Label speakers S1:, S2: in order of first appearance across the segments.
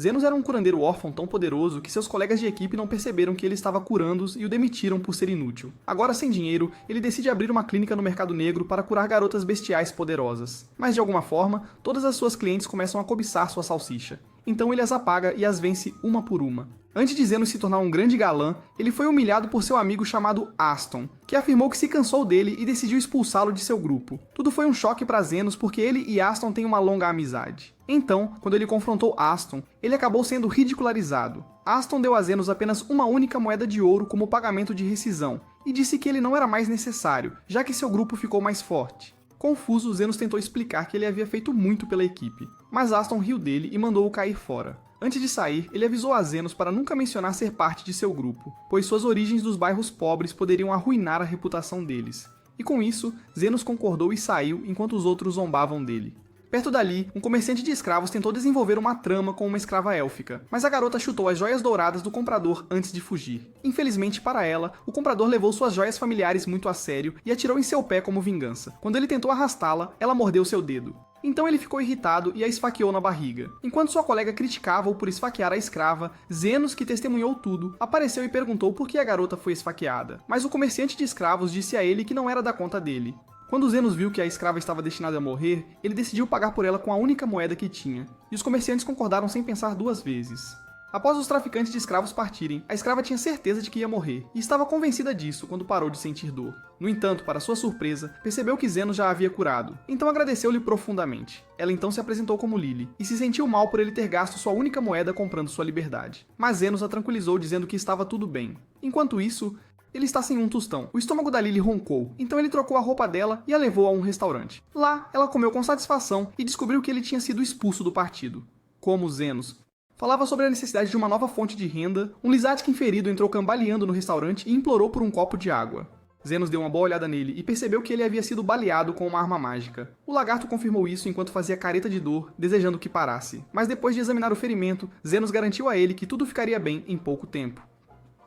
S1: Zenos era um curandeiro órfão tão poderoso que seus colegas de equipe não perceberam que ele estava curando-os e o demitiram por ser inútil. Agora sem dinheiro, ele decide abrir uma clínica no mercado negro para curar garotas bestiais poderosas. Mas de alguma forma, todas as suas clientes começam a cobiçar sua salsicha. Então ele as apaga e as vence uma por uma. Antes de Zenos se tornar um grande galã, ele foi humilhado por seu amigo chamado Aston, que afirmou que se cansou dele e decidiu expulsá-lo de seu grupo. Tudo foi um choque para Zenos porque ele e Aston têm uma longa amizade. Então, quando ele confrontou Aston, ele acabou sendo ridicularizado. Aston deu a Zenos apenas uma única moeda de ouro como pagamento de rescisão, e disse que ele não era mais necessário, já que seu grupo ficou mais forte. Confuso, Zenos tentou explicar que ele havia feito muito pela equipe, mas Aston riu dele e mandou-o cair fora. Antes de sair, ele avisou a Zenos para nunca mencionar ser parte de seu grupo, pois suas origens dos bairros pobres poderiam arruinar a reputação deles. E com isso, Zenos concordou e saiu enquanto os outros zombavam dele. Perto dali, um comerciante de escravos tentou desenvolver uma trama com uma escrava élfica, mas a garota chutou as joias douradas do comprador antes de fugir. Infelizmente para ela, o comprador levou suas joias familiares muito a sério e atirou em seu pé como vingança. Quando ele tentou arrastá-la, ela mordeu seu dedo. Então ele ficou irritado e a esfaqueou na barriga. Enquanto sua colega criticava-o por esfaquear a escrava, Zenos, que testemunhou tudo, apareceu e perguntou por que a garota foi esfaqueada. Mas o comerciante de escravos disse a ele que não era da conta dele. Quando Zenos viu que a escrava estava destinada a morrer, ele decidiu pagar por ela com a única moeda que tinha, e os comerciantes concordaram sem pensar duas vezes. Após os traficantes de escravos partirem, a escrava tinha certeza de que ia morrer, e estava convencida disso quando parou de sentir dor. No entanto, para sua surpresa, percebeu que Zenos já a havia curado, então agradeceu-lhe profundamente. Ela então se apresentou como Lily, e se sentiu mal por ele ter gasto sua única moeda comprando sua liberdade. Mas Zenos a tranquilizou dizendo que estava tudo bem. Enquanto isso, ele está sem um tostão. O estômago da Lily roncou, então ele trocou a roupa dela e a levou a um restaurante. Lá, ela comeu com satisfação e descobriu que ele tinha sido expulso do partido. Como Zenos falava sobre a necessidade de uma nova fonte de renda, um Lizardkin ferido entrou cambaleando no restaurante e implorou por um copo de água. Zenos deu uma boa olhada nele e percebeu que ele havia sido baleado com uma arma mágica. O lagarto confirmou isso enquanto fazia careta de dor, desejando que parasse. Mas depois de examinar o ferimento, Zenos garantiu a ele que tudo ficaria bem em pouco tempo.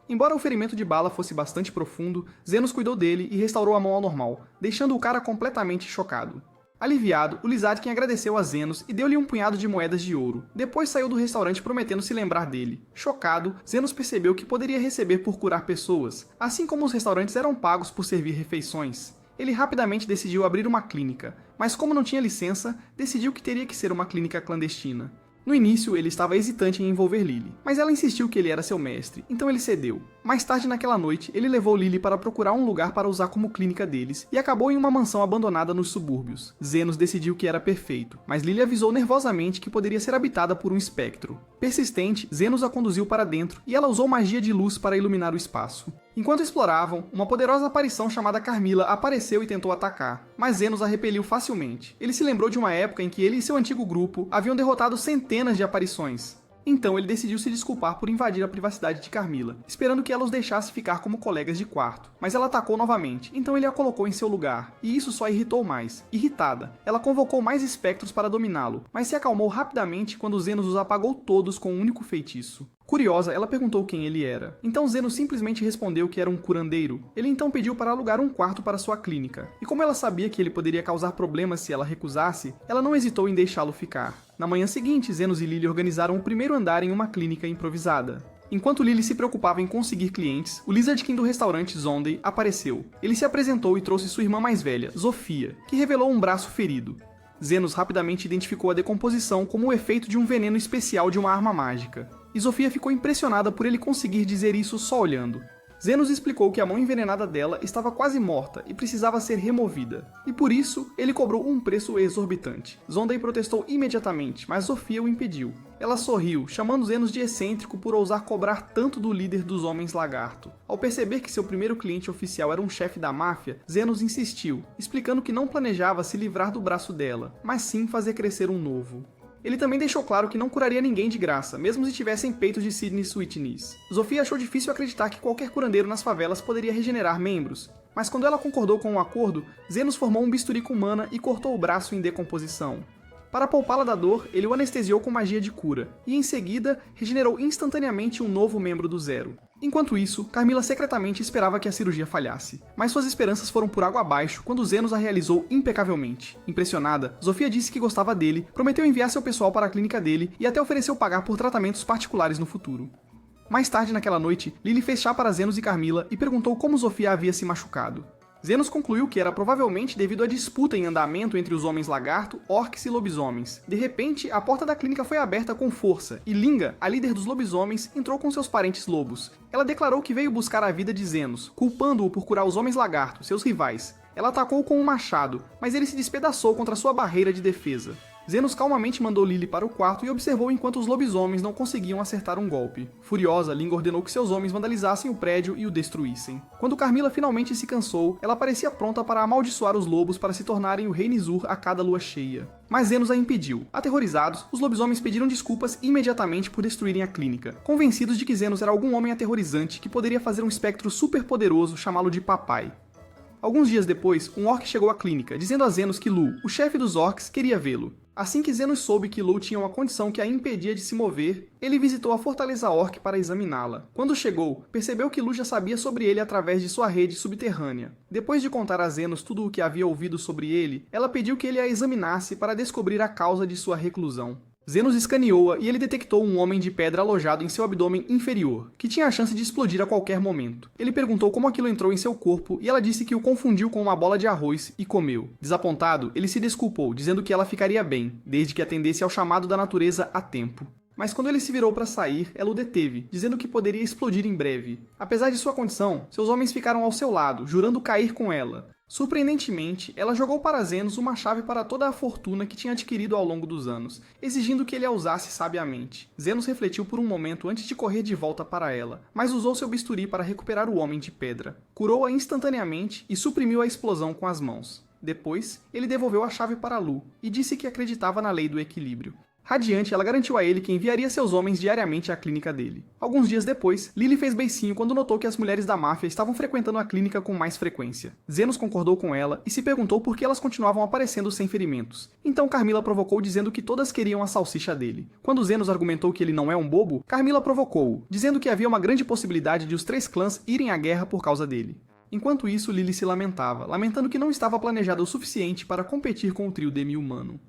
S1: Embora o ferimento de bala fosse bastante profundo, Zenos cuidou dele e restaurou a mão ao normal, deixando o cara completamente chocado. Aliviado, o Lizardkin agradeceu a Zenos e deu-lhe um punhado de moedas de ouro. Depois saiu do restaurante prometendo se lembrar dele. Chocado, Zenos percebeu que poderia receber por curar pessoas, assim como os restaurantes eram pagos por servir refeições. Ele rapidamente decidiu abrir uma clínica, mas como não tinha licença, decidiu que teria que ser uma clínica clandestina. No início, ele estava hesitante em envolver Lily, mas ela insistiu que ele era seu mestre, então ele cedeu. Mais tarde naquela noite, ele levou Lily para procurar um lugar para usar como clínica deles, e acabou em uma mansão abandonada nos subúrbios. Zenos decidiu que era perfeito, mas Lily avisou nervosamente que poderia ser habitada por um espectro. Persistente, Zenos a conduziu para dentro, e ela usou magia de luz para iluminar o espaço. Enquanto exploravam, uma poderosa aparição chamada Carmilla apareceu e tentou atacar, mas Zenos a repeliu facilmente. Ele se lembrou de uma época em que ele e seu antigo grupo haviam derrotado centenas de aparições. Então ele decidiu se desculpar por invadir a privacidade de Carmilla, esperando que ela os deixasse ficar como colegas de quarto. Mas ela atacou novamente, então ele a colocou em seu lugar, e isso só irritou mais. Irritada, ela convocou mais espectros para dominá-lo, mas se acalmou rapidamente quando Zenos os apagou todos com um único feitiço. Curiosa, ela perguntou quem ele era. Então Zenos simplesmente respondeu que era um curandeiro. Ele então pediu para alugar um quarto para sua clínica, e como ela sabia que ele poderia causar problemas se ela recusasse, ela não hesitou em deixá-lo ficar. Na manhã seguinte, Zenos e Lily organizaram o primeiro andar em uma clínica improvisada. Enquanto Lily se preocupava em conseguir clientes, o Lizardkin do restaurante Zondey apareceu. Ele se apresentou e trouxe sua irmã mais velha, Zofia, que revelou um braço ferido. Zenos rapidamente identificou a decomposição como o efeito de um veneno especial de uma arma mágica. E Zofia ficou impressionada por ele conseguir dizer isso só olhando. Zenos explicou que a mão envenenada dela estava quase morta e precisava ser removida, e por isso ele cobrou um preço exorbitante. Zondey protestou imediatamente, mas Zofia o impediu. Ela sorriu, chamando Zenos de excêntrico por ousar cobrar tanto do líder dos Homens Lagarto. Ao perceber que seu primeiro cliente oficial era um chefe da máfia, Zenos insistiu, explicando que não planejava se livrar do braço dela, mas sim fazer crescer um novo. Ele também deixou claro que não curaria ninguém de graça, mesmo se tivessem peitos de Sidney Sweetness. Zofia achou difícil acreditar que qualquer curandeiro nas favelas poderia regenerar membros, mas quando ela concordou com o acordo, Zenos formou um bisturi com mana e cortou o braço em decomposição. Para poupá-la da dor, ele o anestesiou com magia de cura, e em seguida, regenerou instantaneamente um novo membro do Zero. Enquanto isso, Carmila secretamente esperava que a cirurgia falhasse, mas suas esperanças foram por água abaixo quando Zenos a realizou impecavelmente. Impressionada, Zofia disse que gostava dele, prometeu enviar seu pessoal para a clínica dele e até ofereceu pagar por tratamentos particulares no futuro. Mais tarde naquela noite, Lily fez chá para Zenos e Carmila e perguntou como Zofia havia se machucado. Zenos concluiu que era provavelmente devido à disputa em andamento entre os homens lagarto, orcs e lobisomens. De repente, a porta da clínica foi aberta com força, e Linga, a líder dos lobisomens, entrou com seus parentes lobos. Ela declarou que veio buscar a vida de Zenos, culpando-o por curar os homens lagarto, seus rivais. Ela atacou com um machado, mas ele se despedaçou contra sua barreira de defesa. Zenos calmamente mandou Lily para o quarto e observou enquanto os lobisomens não conseguiam acertar um golpe. Furiosa, Linga ordenou que seus homens vandalizassem o prédio e o destruíssem. Quando Carmila finalmente se cansou, ela parecia pronta para amaldiçoar os lobos para se tornarem o Rei Nizur a cada lua cheia. Mas Zenos a impediu. Aterrorizados, os lobisomens pediram desculpas imediatamente por destruírem a clínica, convencidos de que Zenos era algum homem aterrorizante que poderia fazer um espectro super poderoso chamá-lo de papai. Alguns dias depois, um orc chegou à clínica, dizendo a Zenos que Lu, o chefe dos orcs, queria vê-lo. Assim que Zenos soube que Lu tinha uma condição que a impedia de se mover, ele visitou a Fortaleza Orc para examiná-la. Quando chegou, percebeu que Lu já sabia sobre ele através de sua rede subterrânea. Depois de contar a Zenos tudo o que havia ouvido sobre ele, ela pediu que ele a examinasse para descobrir a causa de sua reclusão. Zenos escaneou-a e ele detectou um homem de pedra alojado em seu abdômen inferior, que tinha a chance de explodir a qualquer momento. Ele perguntou como aquilo entrou em seu corpo e ela disse que o confundiu com uma bola de arroz e comeu. Desapontado, ele se desculpou, dizendo que ela ficaria bem, desde que atendesse ao chamado da natureza a tempo. Mas quando ele se virou para sair, ela o deteve, dizendo que poderia explodir em breve. Apesar de sua condição, seus homens ficaram ao seu lado, jurando cair com ela. Surpreendentemente, ela jogou para Zenos uma chave para toda a fortuna que tinha adquirido ao longo dos anos, exigindo que ele a usasse sabiamente. Zenos refletiu por um momento antes de correr de volta para ela, mas usou seu bisturi para recuperar o homem de pedra. Curou-a instantaneamente e suprimiu a explosão com as mãos. Depois, ele devolveu a chave para Lu e disse que acreditava na lei do equilíbrio. Radiante, ela garantiu a ele que enviaria seus homens diariamente à clínica dele. Alguns dias depois, Lily fez beicinho quando notou que as mulheres da máfia estavam frequentando a clínica com mais frequência. Zenos concordou com ela e se perguntou por que elas continuavam aparecendo sem ferimentos. Então Carmila provocou dizendo que todas queriam a salsicha dele. Quando Zenos argumentou que ele não é um bobo, Carmila provocou-o, dizendo que havia uma grande possibilidade de os 3 clãs irem à guerra por causa dele. Enquanto isso, Lily se lamentava, lamentando que não estava planejada o suficiente para competir com o trio demi-humano.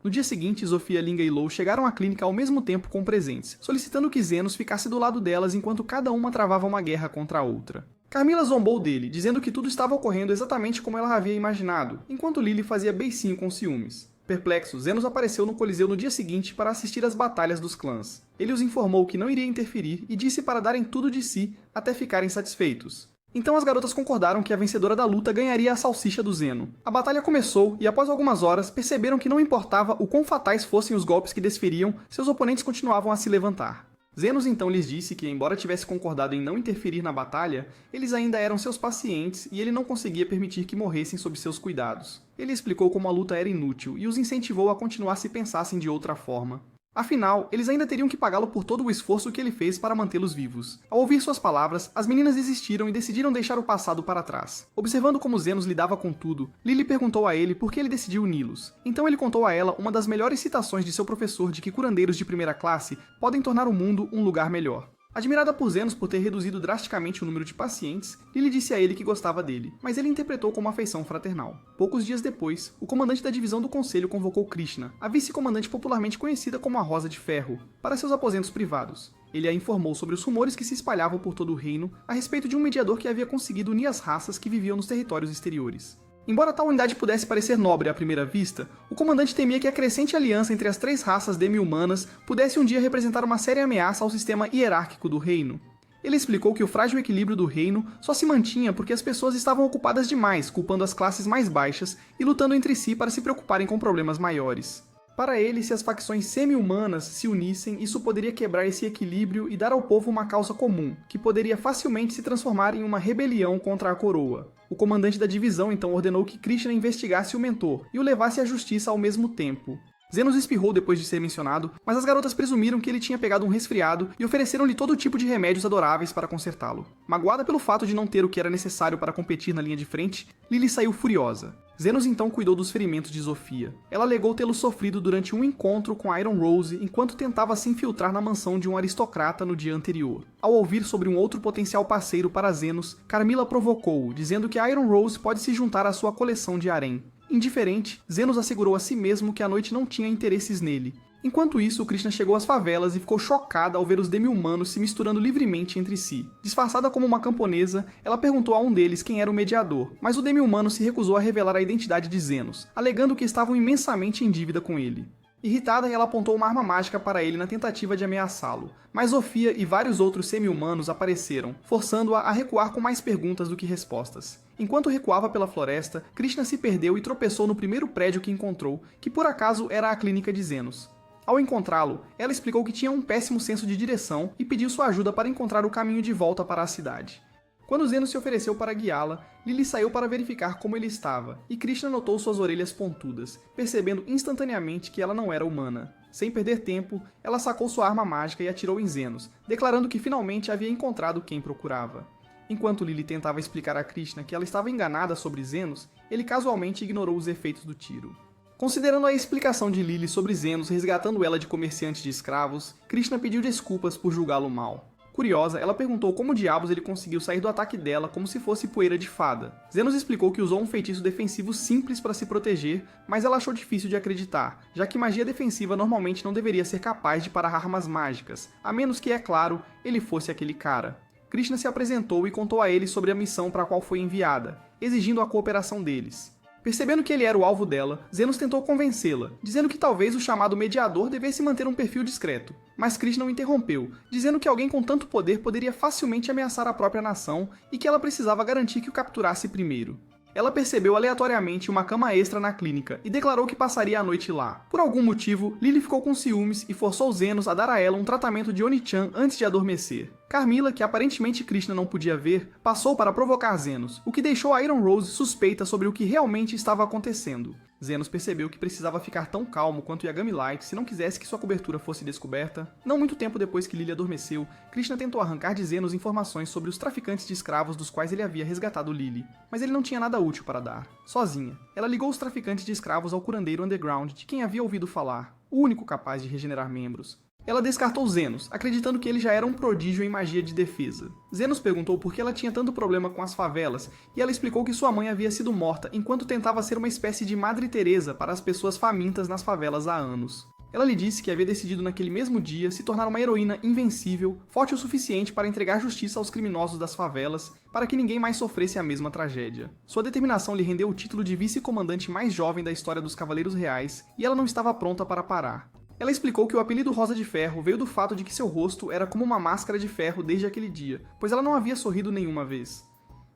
S1: No dia seguinte, Zofia, Linga e Lou chegaram à clínica ao mesmo tempo com presentes, solicitando que Zenos ficasse do lado delas enquanto cada uma travava uma guerra contra a outra. Carmila zombou dele, dizendo que tudo estava ocorrendo exatamente como ela havia imaginado, enquanto Lily fazia beicinho com ciúmes. Perplexo, Zenos apareceu no Coliseu no dia seguinte para assistir às batalhas dos clãs. Ele os informou que não iria interferir e disse para darem tudo de si até ficarem satisfeitos. Então as garotas concordaram que a vencedora da luta ganharia a salsicha do Zeno. A batalha começou e após algumas horas perceberam que não importava o quão fatais fossem os golpes que desferiam, seus oponentes continuavam a se levantar. Zenos então lhes disse que, embora tivesse concordado em não interferir na batalha, eles ainda eram seus pacientes e ele não conseguia permitir que morressem sob seus cuidados. Ele explicou como a luta era inútil e os incentivou a continuar se pensassem de outra forma. Afinal, eles ainda teriam que pagá-lo por todo o esforço que ele fez para mantê-los vivos. Ao ouvir suas palavras, as meninas desistiram e decidiram deixar o passado para trás. Observando como Zenos lidava com tudo, Lily perguntou a ele por que ele decidiu uni-los. Então ele contou a ela uma das melhores citações de seu professor de que curandeiros de primeira classe podem tornar o mundo um lugar melhor. Admirada por Zenos por ter reduzido drasticamente o número de pacientes, Lily disse a ele que gostava dele, mas ele interpretou como afeição fraternal. Poucos dias depois, o comandante da divisão do conselho convocou Krishna, a vice-comandante popularmente conhecida como a Rosa de Ferro, para seus aposentos privados. Ele a informou sobre os rumores que se espalhavam por todo o reino a respeito de um mediador que havia conseguido unir as raças que viviam nos territórios exteriores. Embora tal unidade pudesse parecer nobre à primeira vista, o comandante temia que a crescente aliança entre as 3 raças demi-humanas pudesse um dia representar uma séria ameaça ao sistema hierárquico do reino. Ele explicou que o frágil equilíbrio do reino só se mantinha porque as pessoas estavam ocupadas demais, culpando as classes mais baixas e lutando entre si para se preocuparem com problemas maiores. Para ele, se as facções semi-humanas se unissem, isso poderia quebrar esse equilíbrio e dar ao povo uma causa comum, que poderia facilmente se transformar em uma rebelião contra a coroa. O comandante da divisão então ordenou que Krishna investigasse o mentor e o levasse à justiça ao mesmo tempo. Zenos espirrou depois de ser mencionado, mas as garotas presumiram que ele tinha pegado um resfriado e ofereceram-lhe todo tipo de remédios adoráveis para consertá-lo. Magoada pelo fato de não ter o que era necessário para competir na linha de frente, Lily saiu furiosa. Zenos então cuidou dos ferimentos de Zofia. Ela alegou tê-los sofrido durante um encontro com Iron Rose enquanto tentava se infiltrar na mansão de um aristocrata no dia anterior. Ao ouvir sobre um outro potencial parceiro para Zenos, Carmilla provocou-o, dizendo que Iron Rose pode se juntar à sua coleção de harém. Indiferente, Zenos assegurou a si mesmo que a noite não tinha interesses nele. Enquanto isso, Krishna chegou às favelas e ficou chocada ao ver os demi-humanos se misturando livremente entre si. Disfarçada como uma camponesa, ela perguntou a um deles quem era o mediador, mas o demi-humano se recusou a revelar a identidade de Zenos, alegando que estavam imensamente em dívida com ele. Irritada, ela apontou uma arma mágica para ele na tentativa de ameaçá-lo, mas Zofia e vários outros semi-humanos apareceram, forçando-a a recuar com mais perguntas do que respostas. Enquanto recuava pela floresta, Krishna se perdeu e tropeçou no primeiro prédio que encontrou, que por acaso era a clínica de Zenos. Ao encontrá-lo, ela explicou que tinha um péssimo senso de direção e pediu sua ajuda para encontrar o caminho de volta para a cidade. Quando Zenos se ofereceu para guiá-la, Lily saiu para verificar como ele estava, e Krishna notou suas orelhas pontudas, percebendo instantaneamente que ela não era humana. Sem perder tempo, ela sacou sua arma mágica e atirou em Zenos, declarando que finalmente havia encontrado quem procurava. Enquanto Lily tentava explicar a Krishna que ela estava enganada sobre Zenos, ele casualmente ignorou os efeitos do tiro. Considerando a explicação de Lily sobre Zenos resgatando ela de comerciante de escravos, Krishna pediu desculpas por julgá-lo mal. Curiosa, ela perguntou como diabos ele conseguiu sair do ataque dela como se fosse poeira de fada. Zenos explicou que usou um feitiço defensivo simples para se proteger, mas ela achou difícil de acreditar, já que magia defensiva normalmente não deveria ser capaz de parar armas mágicas, a menos que, é claro, ele fosse aquele cara. Krishna se apresentou e contou a eles sobre a missão para a qual foi enviada, exigindo a cooperação deles. Percebendo que ele era o alvo dela, Zenos tentou convencê-la, dizendo que talvez o chamado mediador devesse manter um perfil discreto, mas Krishna o interrompeu, dizendo que alguém com tanto poder poderia facilmente ameaçar a própria nação e que ela precisava garantir que o capturasse primeiro. Ela percebeu aleatoriamente uma cama extra na clínica e declarou que passaria a noite lá. Por algum motivo, Lily ficou com ciúmes e forçou Zenos a dar a ela um tratamento de Oni-chan antes de adormecer. Carmilla, que aparentemente Krishna não podia ver, passou para provocar Zenos, o que deixou a Iron Rose suspeita sobre o que realmente estava acontecendo. Zenos percebeu que precisava ficar tão calmo quanto Yagami Light se não quisesse que sua cobertura fosse descoberta. Não muito tempo depois que Lily adormeceu, Krishna tentou arrancar de Zenos informações sobre os traficantes de escravos dos quais ele havia resgatado Lily, mas ele não tinha nada útil para dar. Sozinha, ela ligou os traficantes de escravos ao curandeiro underground de quem havia ouvido falar, o único capaz de regenerar membros. Ela descartou Zenos, acreditando que ele já era um prodígio em magia de defesa. Zenos perguntou por que ela tinha tanto problema com as favelas, e ela explicou que sua mãe havia sido morta enquanto tentava ser uma espécie de Madre Teresa para as pessoas famintas nas favelas há anos. Ela lhe disse que havia decidido naquele mesmo dia se tornar uma heroína invencível, forte o suficiente para entregar justiça aos criminosos das favelas, para que ninguém mais sofresse a mesma tragédia. Sua determinação lhe rendeu o título de vice-comandante mais jovem da história dos Cavaleiros Reais, e ela não estava pronta para parar. Ela explicou que o apelido Rosa de Ferro veio do fato de que seu rosto era como uma máscara de ferro desde aquele dia, pois ela não havia sorrido nenhuma vez.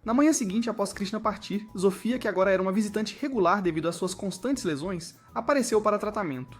S1: Na manhã seguinte, após Krishna partir, Zofia, que agora era uma visitante regular devido às suas constantes lesões, apareceu para tratamento.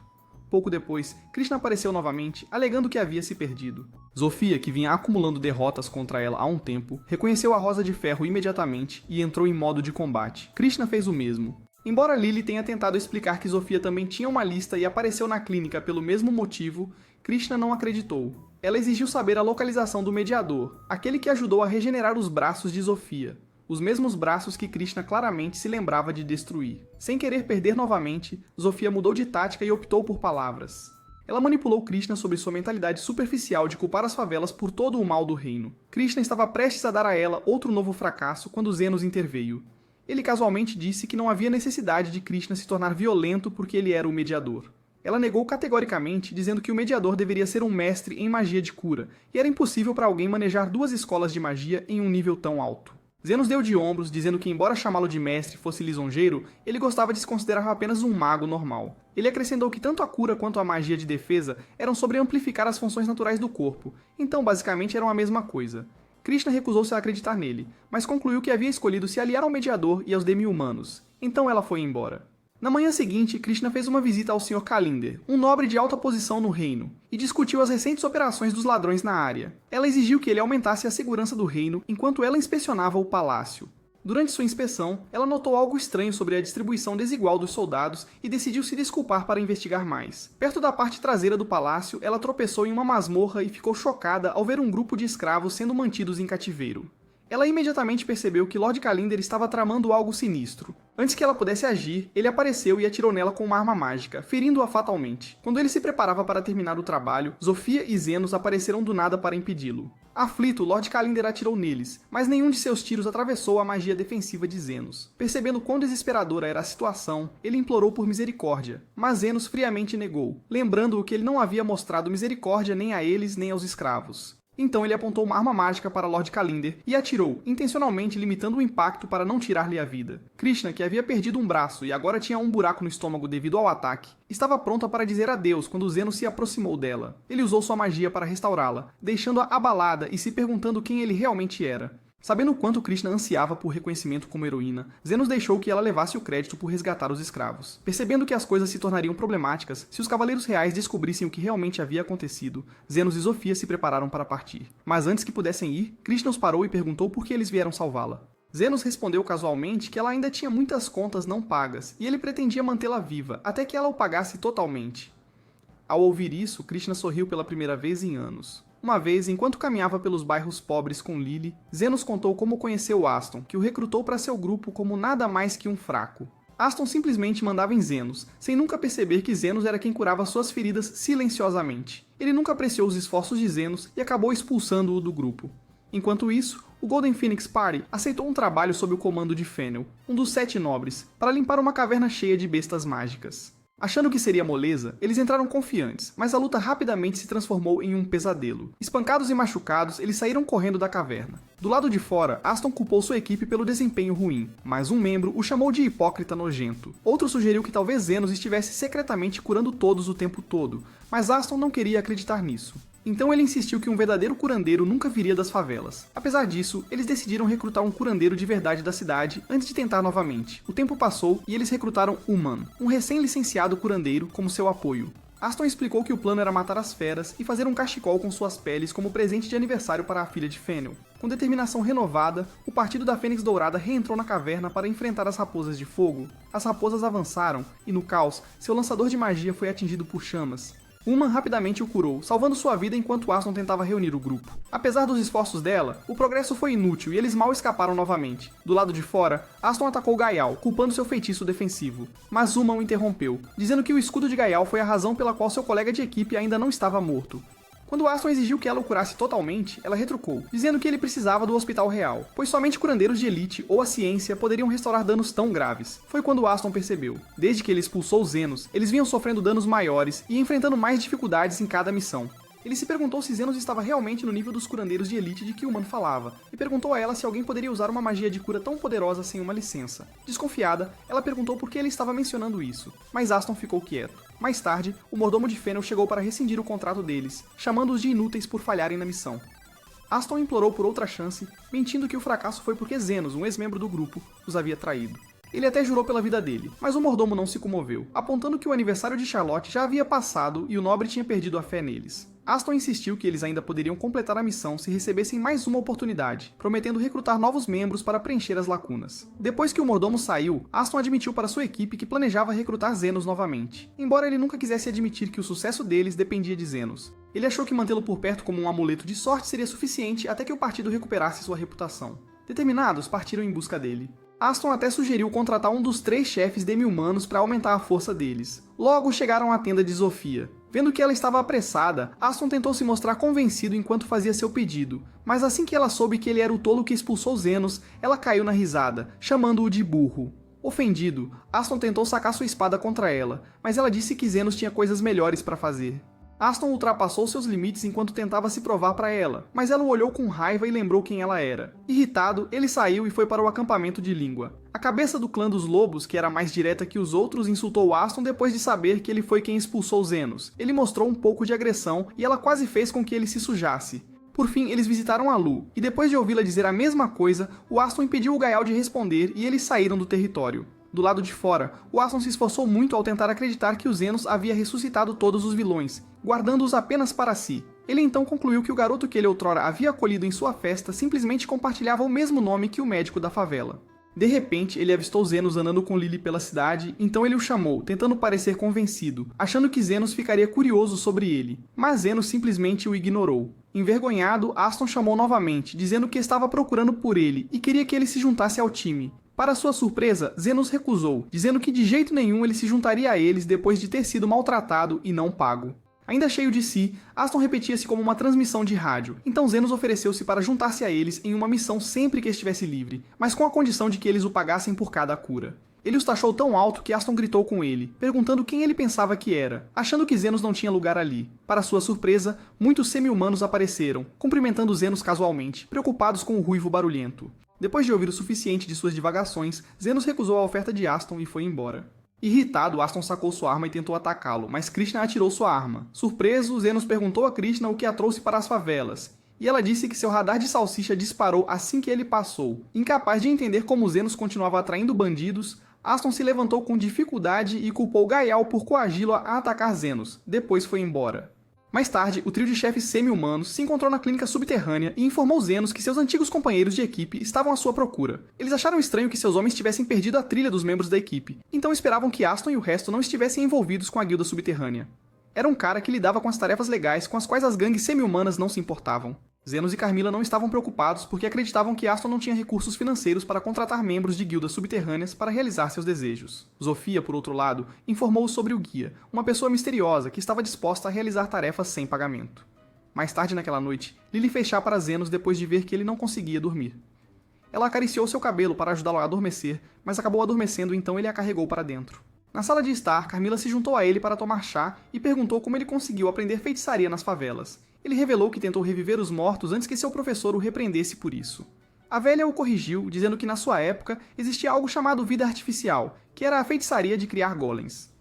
S1: Pouco depois, Krishna apareceu novamente, alegando que havia se perdido. Zofia, que vinha acumulando derrotas contra ela há um tempo, reconheceu a Rosa de Ferro imediatamente e entrou em modo de combate. Krishna fez o mesmo. Embora Lily tenha tentado explicar que Zofia também tinha uma lista e apareceu na clínica pelo mesmo motivo, Krishna não acreditou. Ela exigiu saber a localização do mediador, aquele que ajudou a regenerar os braços de Zofia, os mesmos braços que Krishna claramente se lembrava de destruir. Sem querer perder novamente, Zofia mudou de tática e optou por palavras. Ela manipulou Krishna sobre sua mentalidade superficial de culpar as favelas por todo o mal do reino. Krishna estava prestes a dar a ela outro novo fracasso quando Zenos interveio. Ele casualmente disse que não havia necessidade de Krishna se tornar violento porque ele era o mediador. Ela negou categoricamente, dizendo que o mediador deveria ser um mestre em magia de cura, e era impossível para alguém manejar 2 escolas de magia em um nível tão alto. Zenos deu de ombros, dizendo que embora chamá-lo de mestre fosse lisonjeiro, ele gostava de se considerar apenas um mago normal. Ele acrescentou que tanto a cura quanto a magia de defesa eram sobre amplificar as funções naturais do corpo, então basicamente eram a mesma coisa. Krishna recusou-se a acreditar nele, mas concluiu que havia escolhido se aliar ao mediador e aos demi-humanos. Então ela foi embora. Na manhã seguinte, Krishna fez uma visita ao Sr. Kalinder, um nobre de alta posição no reino, e discutiu as recentes operações dos ladrões na área. Ela exigiu que ele aumentasse a segurança do reino enquanto ela inspecionava o palácio. Durante sua inspeção, ela notou algo estranho sobre a distribuição desigual dos soldados e decidiu se desculpar para investigar mais. Perto da parte traseira do palácio, ela tropeçou em uma masmorra e ficou chocada ao ver um grupo de escravos sendo mantidos em cativeiro. Ela imediatamente percebeu que Lord Kalinder estava tramando algo sinistro. Antes que ela pudesse agir, ele apareceu e atirou nela com uma arma mágica, ferindo-a fatalmente. Quando ele se preparava para terminar o trabalho, Zofia e Zenos apareceram do nada para impedi-lo. Aflito, Lord Kalender atirou neles, mas nenhum de seus tiros atravessou a magia defensiva de Zenos. Percebendo quão desesperadora era a situação, ele implorou por misericórdia, mas Zenos friamente negou, lembrando-o que ele não havia mostrado misericórdia nem a eles nem aos escravos. Então ele apontou uma arma mágica para Lord Kalender e atirou, intencionalmente limitando o impacto para não tirar-lhe a vida. Krishna, que havia perdido um braço e agora tinha um buraco no estômago devido ao ataque, estava pronta para dizer adeus quando Zenos se aproximou dela. Ele usou sua magia para restaurá-la, deixando-a abalada e se perguntando quem ele realmente era. Sabendo o quanto Krishna ansiava por reconhecimento como heroína, Zenos deixou que ela levasse o crédito por resgatar os escravos. Percebendo que as coisas se tornariam problemáticas se os Cavaleiros Reais descobrissem o que realmente havia acontecido, Zenos e Zofia se prepararam para partir. Mas antes que pudessem ir, Krishna os parou e perguntou por que eles vieram salvá-la. Zenos respondeu casualmente que ela ainda tinha muitas contas não pagas, e ele pretendia mantê-la viva, até que ela o pagasse totalmente. Ao ouvir isso, Krishna sorriu pela primeira vez em anos. Uma vez, enquanto caminhava pelos bairros pobres com Lily, Zenos contou como conheceu Aston, que o recrutou para seu grupo como nada mais que um fraco. Aston simplesmente mandava em Zenos, sem nunca perceber que Zenos era quem curava suas feridas silenciosamente. Ele nunca apreciou os esforços de Zenos e acabou expulsando-o do grupo. Enquanto isso, o Golden Phoenix Party aceitou um trabalho sob o comando de Fennel, um dos 7 nobres, para limpar uma caverna cheia de bestas mágicas. Achando que seria moleza, eles entraram confiantes, mas a luta rapidamente se transformou em um pesadelo. Espancados e machucados, eles saíram correndo da caverna. Do lado de fora, Aston culpou sua equipe pelo desempenho ruim, mas um membro o chamou de hipócrita nojento. Outro sugeriu que talvez Zenos estivesse secretamente curando todos o tempo todo, mas Aston não queria acreditar nisso. Então ele insistiu que um verdadeiro curandeiro nunca viria das favelas. Apesar disso, eles decidiram recrutar um curandeiro de verdade da cidade antes de tentar novamente. O tempo passou e eles recrutaram Uman, um recém-licenciado curandeiro, como seu apoio. Aston explicou que o plano era matar as feras e fazer um cachecol com suas peles como presente de aniversário para a filha de Fennel. Com determinação renovada, o partido da Fênix Dourada reentrou na caverna para enfrentar as raposas de fogo. As raposas avançaram e, no caos, seu lançador de magia foi atingido por chamas. Uman rapidamente o curou, salvando sua vida enquanto Aston tentava reunir o grupo. Apesar dos esforços dela, o progresso foi inútil e eles mal escaparam novamente. Do lado de fora, Aston atacou Gaial, culpando seu feitiço defensivo. Mas Uman o interrompeu, dizendo que o escudo de Gaial foi a razão pela qual seu colega de equipe ainda não estava morto. Quando Aston exigiu que ela o curasse totalmente, ela retrucou, dizendo que ele precisava do Hospital Real, pois somente curandeiros de elite ou a ciência poderiam restaurar danos tão graves. Foi quando Aston percebeu. Desde que ele expulsou Zenos, eles vinham sofrendo danos maiores e enfrentando mais dificuldades em cada missão. Ele se perguntou se Zenos estava realmente no nível dos curandeiros de elite de que Uman falava, e perguntou a ela se alguém poderia usar uma magia de cura tão poderosa sem uma licença. Desconfiada, ela perguntou por que ele estava mencionando isso, mas Aston ficou quieto. Mais tarde, o mordomo de Fennel chegou para rescindir o contrato deles, chamando-os de inúteis por falharem na missão. Aston implorou por outra chance, mentindo que o fracasso foi porque Zenos, um ex-membro do grupo, os havia traído. Ele até jurou pela vida dele, mas o mordomo não se comoveu, apontando que o aniversário de Charlotte já havia passado e o nobre tinha perdido a fé neles. Aston insistiu que eles ainda poderiam completar a missão se recebessem mais uma oportunidade, prometendo recrutar novos membros para preencher as lacunas. Depois que o mordomo saiu, Aston admitiu para sua equipe que planejava recrutar Zenos novamente, embora ele nunca quisesse admitir que o sucesso deles dependia de Zenos. Ele achou que mantê-lo por perto como um amuleto de sorte seria suficiente até que o partido recuperasse sua reputação. Determinados, partiram em busca dele. Aston até sugeriu contratar um dos 3 chefes demi-humanos para aumentar a força deles. Logo chegaram à tenda de Zofia. Vendo que ela estava apressada, Aston tentou se mostrar convencido enquanto fazia seu pedido, mas assim que ela soube que ele era o tolo que expulsou Zenos, ela caiu na risada, chamando-o de burro. Ofendido, Aston tentou sacar sua espada contra ela, mas ela disse que Zenos tinha coisas melhores para fazer. Aston ultrapassou seus limites enquanto tentava se provar para ela, mas ela o olhou com raiva e lembrou quem ela era. Irritado, ele saiu e foi para o acampamento de Língua. A cabeça do clã dos lobos, que era mais direta que os outros, insultou Aston depois de saber que ele foi quem expulsou Zenos. Ele mostrou um pouco de agressão e ela quase fez com que ele se sujasse. Por fim, eles visitaram a Lu, e depois de ouvi-la dizer a mesma coisa, o Aston impediu o Gaial de responder e eles saíram do território. Do lado de fora, o Aston se esforçou muito ao tentar acreditar que o Zenos havia ressuscitado todos os vilões, guardando-os apenas para si. Ele então concluiu que o garoto que ele outrora havia acolhido em sua festa simplesmente compartilhava o mesmo nome que o médico da favela. De repente, ele avistou Zenos andando com Lily pela cidade, então ele o chamou, tentando parecer convencido, achando que Zenos ficaria curioso sobre ele. Mas Zenos simplesmente o ignorou. Envergonhado, Aston chamou novamente, dizendo que estava procurando por ele e queria que ele se juntasse ao time. Para sua surpresa, Zenos recusou, dizendo que de jeito nenhum ele se juntaria a eles depois de ter sido maltratado e não pago. Ainda cheio de si, Aston repetia-se como uma transmissão de rádio, então Zenos ofereceu-se para juntar-se a eles em uma missão sempre que estivesse livre, mas com a condição de que eles o pagassem por cada cura. Ele os taxou tão alto que Aston gritou com ele, perguntando quem ele pensava que era, achando que Zenos não tinha lugar ali. Para sua surpresa, muitos semi-humanos apareceram, cumprimentando Zenos casualmente, preocupados com o ruivo barulhento. Depois de ouvir o suficiente de suas divagações, Zenos recusou a oferta de Aston e foi embora. Irritado, Aston sacou sua arma e tentou atacá-lo, mas Krishna atirou sua arma. Surpreso, Zenos perguntou a Krishna o que a trouxe para as favelas, e ela disse que seu radar de salsicha disparou assim que ele passou. Incapaz de entender como Zenos continuava atraindo bandidos, Aston se levantou com dificuldade e culpou Gaial por coagi-lo a atacar Zenos. Depois foi embora. Mais tarde, o trio de chefes semi-humanos se encontrou na clínica subterrânea e informou Zenos que seus antigos companheiros de equipe estavam à sua procura. Eles acharam estranho que seus homens tivessem perdido a trilha dos membros da equipe, então esperavam que Aston e o resto não estivessem envolvidos com a guilda subterrânea. Era um cara que lidava com as tarefas legais com as quais as gangues semi-humanas não se importavam. Zenos e Carmilla não estavam preocupados porque acreditavam que Aston não tinha recursos financeiros para contratar membros de guildas subterrâneas para realizar seus desejos. Zofia, por outro lado, informou sobre o guia, uma pessoa misteriosa que estava disposta a realizar tarefas sem pagamento. Mais tarde naquela noite, Lily fez chá para Zenos depois de ver que ele não conseguia dormir. Ela acariciou seu cabelo para ajudá-lo a adormecer, mas acabou adormecendo, então ele a carregou para dentro. Na sala de estar, Carmilla se juntou a ele para tomar chá e perguntou como ele conseguiu aprender feitiçaria nas favelas. Ele revelou que tentou reviver os mortos antes que seu professor o repreendesse por isso. A velha o corrigiu, dizendo que na sua época existia algo chamado vida artificial, que era a feitiçaria de criar golems.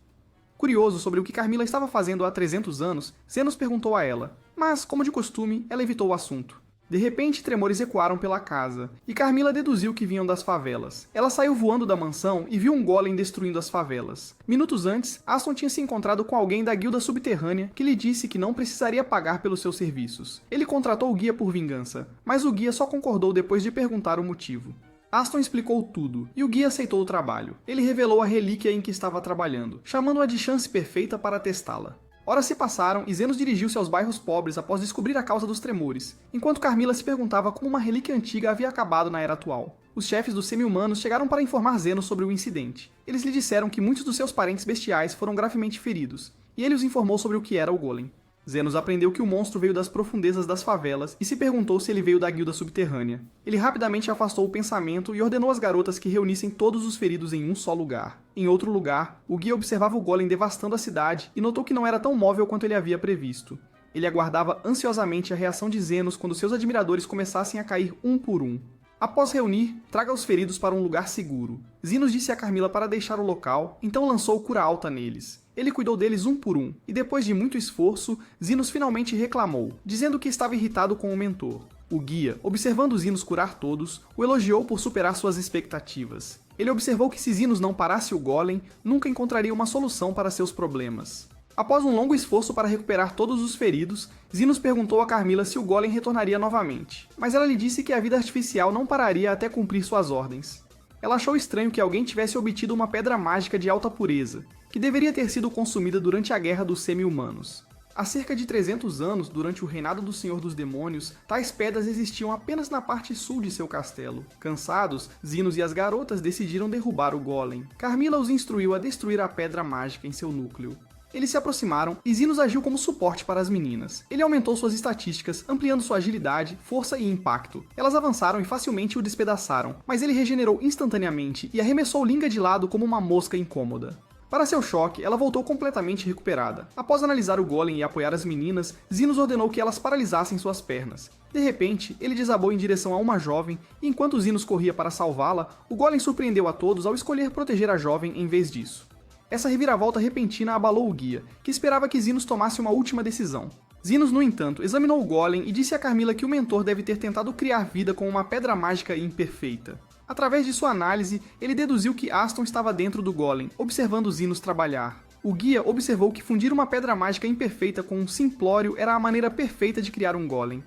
S1: Curioso sobre o que Carmilla estava fazendo há 300 anos, Zenos perguntou a ela, mas, como de costume, ela evitou o assunto. De repente, tremores ecoaram pela casa, e Carmilla deduziu que vinham das favelas. Ela saiu voando da mansão e viu um golem destruindo as favelas. Minutos antes, Aston tinha se encontrado com alguém da guilda subterrânea que lhe disse que não precisaria pagar pelos seus serviços. Ele contratou o guia por vingança, mas o guia só concordou depois de perguntar o motivo. Aston explicou tudo, e o guia aceitou o trabalho. Ele revelou a relíquia em que estava trabalhando, chamando-a de chance perfeita para testá-la. Horas se passaram e Zenos dirigiu-se aos bairros pobres após descobrir a causa dos tremores, enquanto Carmilla se perguntava como uma relíquia antiga havia acabado na era atual. Os chefes dos semi-humanos chegaram para informar Zenos sobre o incidente. Eles lhe disseram que muitos dos seus parentes bestiais foram gravemente feridos, e ele os informou sobre o que era o golem. Zenos aprendeu que o monstro veio das profundezas das favelas e se perguntou se ele veio da guilda subterrânea. Ele rapidamente afastou o pensamento e ordenou às garotas que reunissem todos os feridos em um só lugar. Em outro lugar, o guia observava o golem devastando a cidade e notou que não era tão móvel quanto ele havia previsto. Ele aguardava ansiosamente a reação de Zenos quando seus admiradores começassem a cair um por um. Após reunir, traga os feridos para um lugar seguro. Zenos disse a Carmilla para deixar o local, então lançou cura alta neles. Ele cuidou deles um por um, e depois de muito esforço, Zenos finalmente reclamou, dizendo que estava irritado com o mentor. O guia, observando Zenos curar todos, o elogiou por superar suas expectativas. Ele observou que se Zenos não parasse o golem, nunca encontraria uma solução para seus problemas. Após um longo esforço para recuperar todos os feridos, Zenos perguntou a Carmilla se o golem retornaria novamente, mas ela lhe disse que a vida artificial não pararia até cumprir suas ordens. Ela achou estranho que alguém tivesse obtido uma pedra mágica de alta pureza, que deveria ter sido consumida durante a Guerra dos Semi-Humanos. Há cerca de 300 anos, durante o reinado do Senhor dos Demônios, tais pedras existiam apenas na parte sul de seu castelo. Cansados, Zenos e as garotas decidiram derrubar o golem. Carmilla os instruiu a destruir a pedra mágica em seu núcleo. Eles se aproximaram e Zenos agiu como suporte para as meninas. Ele aumentou suas estatísticas, ampliando sua agilidade, força e impacto. Elas avançaram e facilmente o despedaçaram, mas ele regenerou instantaneamente e arremessou Linga de lado como uma mosca incômoda. Para seu choque, ela voltou completamente recuperada. Após analisar o golem e apoiar as meninas, Zenos ordenou que elas paralisassem suas pernas. De repente, ele desabou em direção a uma jovem, e enquanto Zenos corria para salvá-la, o golem surpreendeu a todos ao escolher proteger a jovem em vez disso. Essa reviravolta repentina abalou o guia, que esperava que Zenos tomasse uma última decisão. Zenos, no entanto, examinou o golem e disse a Carmilla que o mentor deve ter tentado criar vida com uma pedra mágica imperfeita. Através de sua análise, ele deduziu que Aston estava dentro do golem, observando Zenos trabalhar. O guia observou que fundir uma pedra mágica imperfeita com um simplório era a maneira perfeita de criar um golem.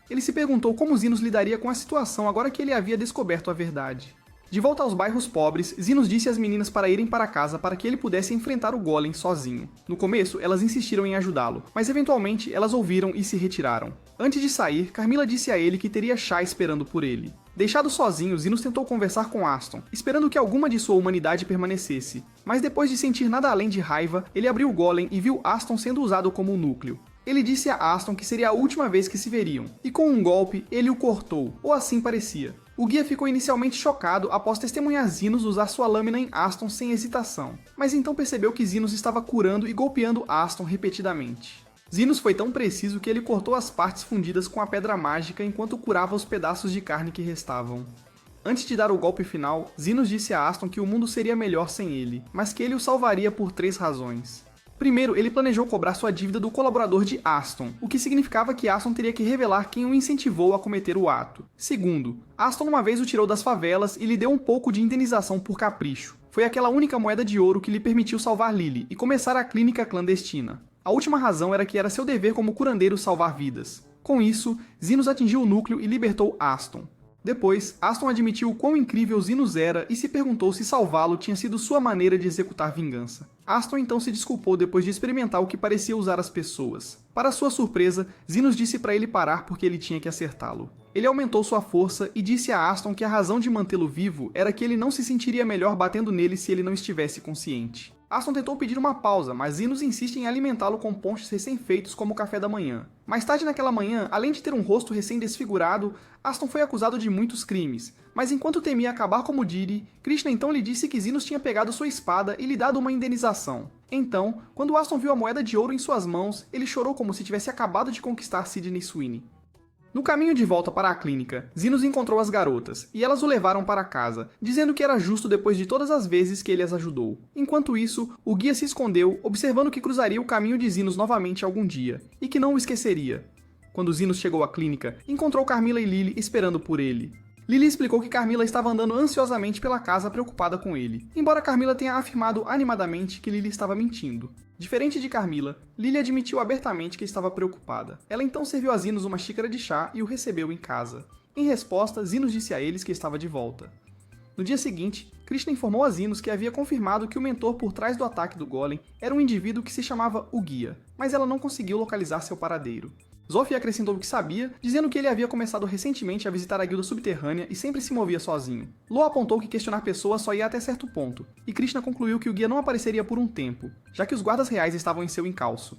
S1: Ele se perguntou como Zenos lidaria com a situação agora que ele havia descoberto a verdade. De volta aos bairros pobres, Zenos disse às meninas para irem para casa para que ele pudesse enfrentar o golem sozinho. No começo, elas insistiram em ajudá-lo, mas eventualmente elas ouviram e se retiraram. Antes de sair, Carmilla disse a ele que teria chá esperando por ele. Deixado sozinho, Zenos tentou conversar com Aston, esperando que alguma de sua humanidade permanecesse. Mas depois de sentir nada além de raiva, ele abriu o golem e viu Aston sendo usado como um núcleo. Ele disse a Aston que seria a última vez que se veriam, e com um golpe, ele o cortou, ou assim parecia. O guia ficou inicialmente chocado após testemunhar Zenos usar sua lâmina em Aston sem hesitação, mas então percebeu que Zenos estava curando e golpeando Aston repetidamente. Zenos foi tão preciso que ele cortou as partes fundidas com a pedra mágica enquanto curava os pedaços de carne que restavam. Antes de dar o golpe final, Zenos disse a Aston que o mundo seria melhor sem ele, mas que ele o salvaria por 3 razões. Primeiro, ele planejou cobrar sua dívida do colaborador de Aston, o que significava que Aston teria que revelar quem o incentivou a cometer o ato. Segundo, Aston uma vez o tirou das favelas e lhe deu um pouco de indenização por capricho. Foi aquela única moeda de ouro que lhe permitiu salvar Lily e começar a clínica clandestina. A última razão era que era seu dever como curandeiro salvar vidas. Com isso, Zenos atingiu o núcleo e libertou Aston. Depois, Aston admitiu o quão incrível Zenos era e se perguntou se salvá-lo tinha sido sua maneira de executar vingança. Aston então se desculpou depois de experimentar o que parecia usar as pessoas. Para sua surpresa, Zenos disse para ele parar porque ele tinha que acertá-lo. Ele aumentou sua força e disse a Aston que a razão de mantê-lo vivo era que ele não se sentiria melhor batendo nele se ele não estivesse consciente. Aston tentou pedir uma pausa, mas Zenos insiste em alimentá-lo com ponches recém-feitos como o café da manhã. Mais tarde naquela manhã, além de ter um rosto recém-desfigurado, Aston foi acusado de muitos crimes, mas enquanto temia acabar como Didi, Krishna então lhe disse que Zenos tinha pegado sua espada e lhe dado uma indenização. Então, quando Aston viu a moeda de ouro em suas mãos, ele chorou como se tivesse acabado de conquistar Sydney Sweeney. No caminho de volta para a clínica, Zenos encontrou as garotas, e elas o levaram para casa, dizendo que era justo depois de todas as vezes que ele as ajudou. Enquanto isso, o guia se escondeu, observando que cruzaria o caminho de Zenos novamente algum dia, e que não o esqueceria. Quando Zenos chegou à clínica, encontrou Carmilla e Lily esperando por ele. Lily explicou que Carmilla estava andando ansiosamente pela casa preocupada com ele, embora Carmilla tenha afirmado animadamente que Lily estava mentindo. Diferente de Carmilla, Lily admitiu abertamente que estava preocupada. Ela então serviu a Zenos uma xícara de chá e o recebeu em casa. Em resposta, Zenos disse a eles que estava de volta. No dia seguinte, Krishna informou a Zenos que havia confirmado que o mentor por trás do ataque do Golem era um indivíduo que se chamava o Guia, mas ela não conseguiu localizar seu paradeiro. Zofia acrescentou o que sabia, dizendo que ele havia começado recentemente a visitar a guilda subterrânea e sempre se movia sozinho. Lo apontou que questionar pessoas só ia até certo ponto, e Krishna concluiu que o guia não apareceria por um tempo, já que os guardas reais estavam em seu encalço.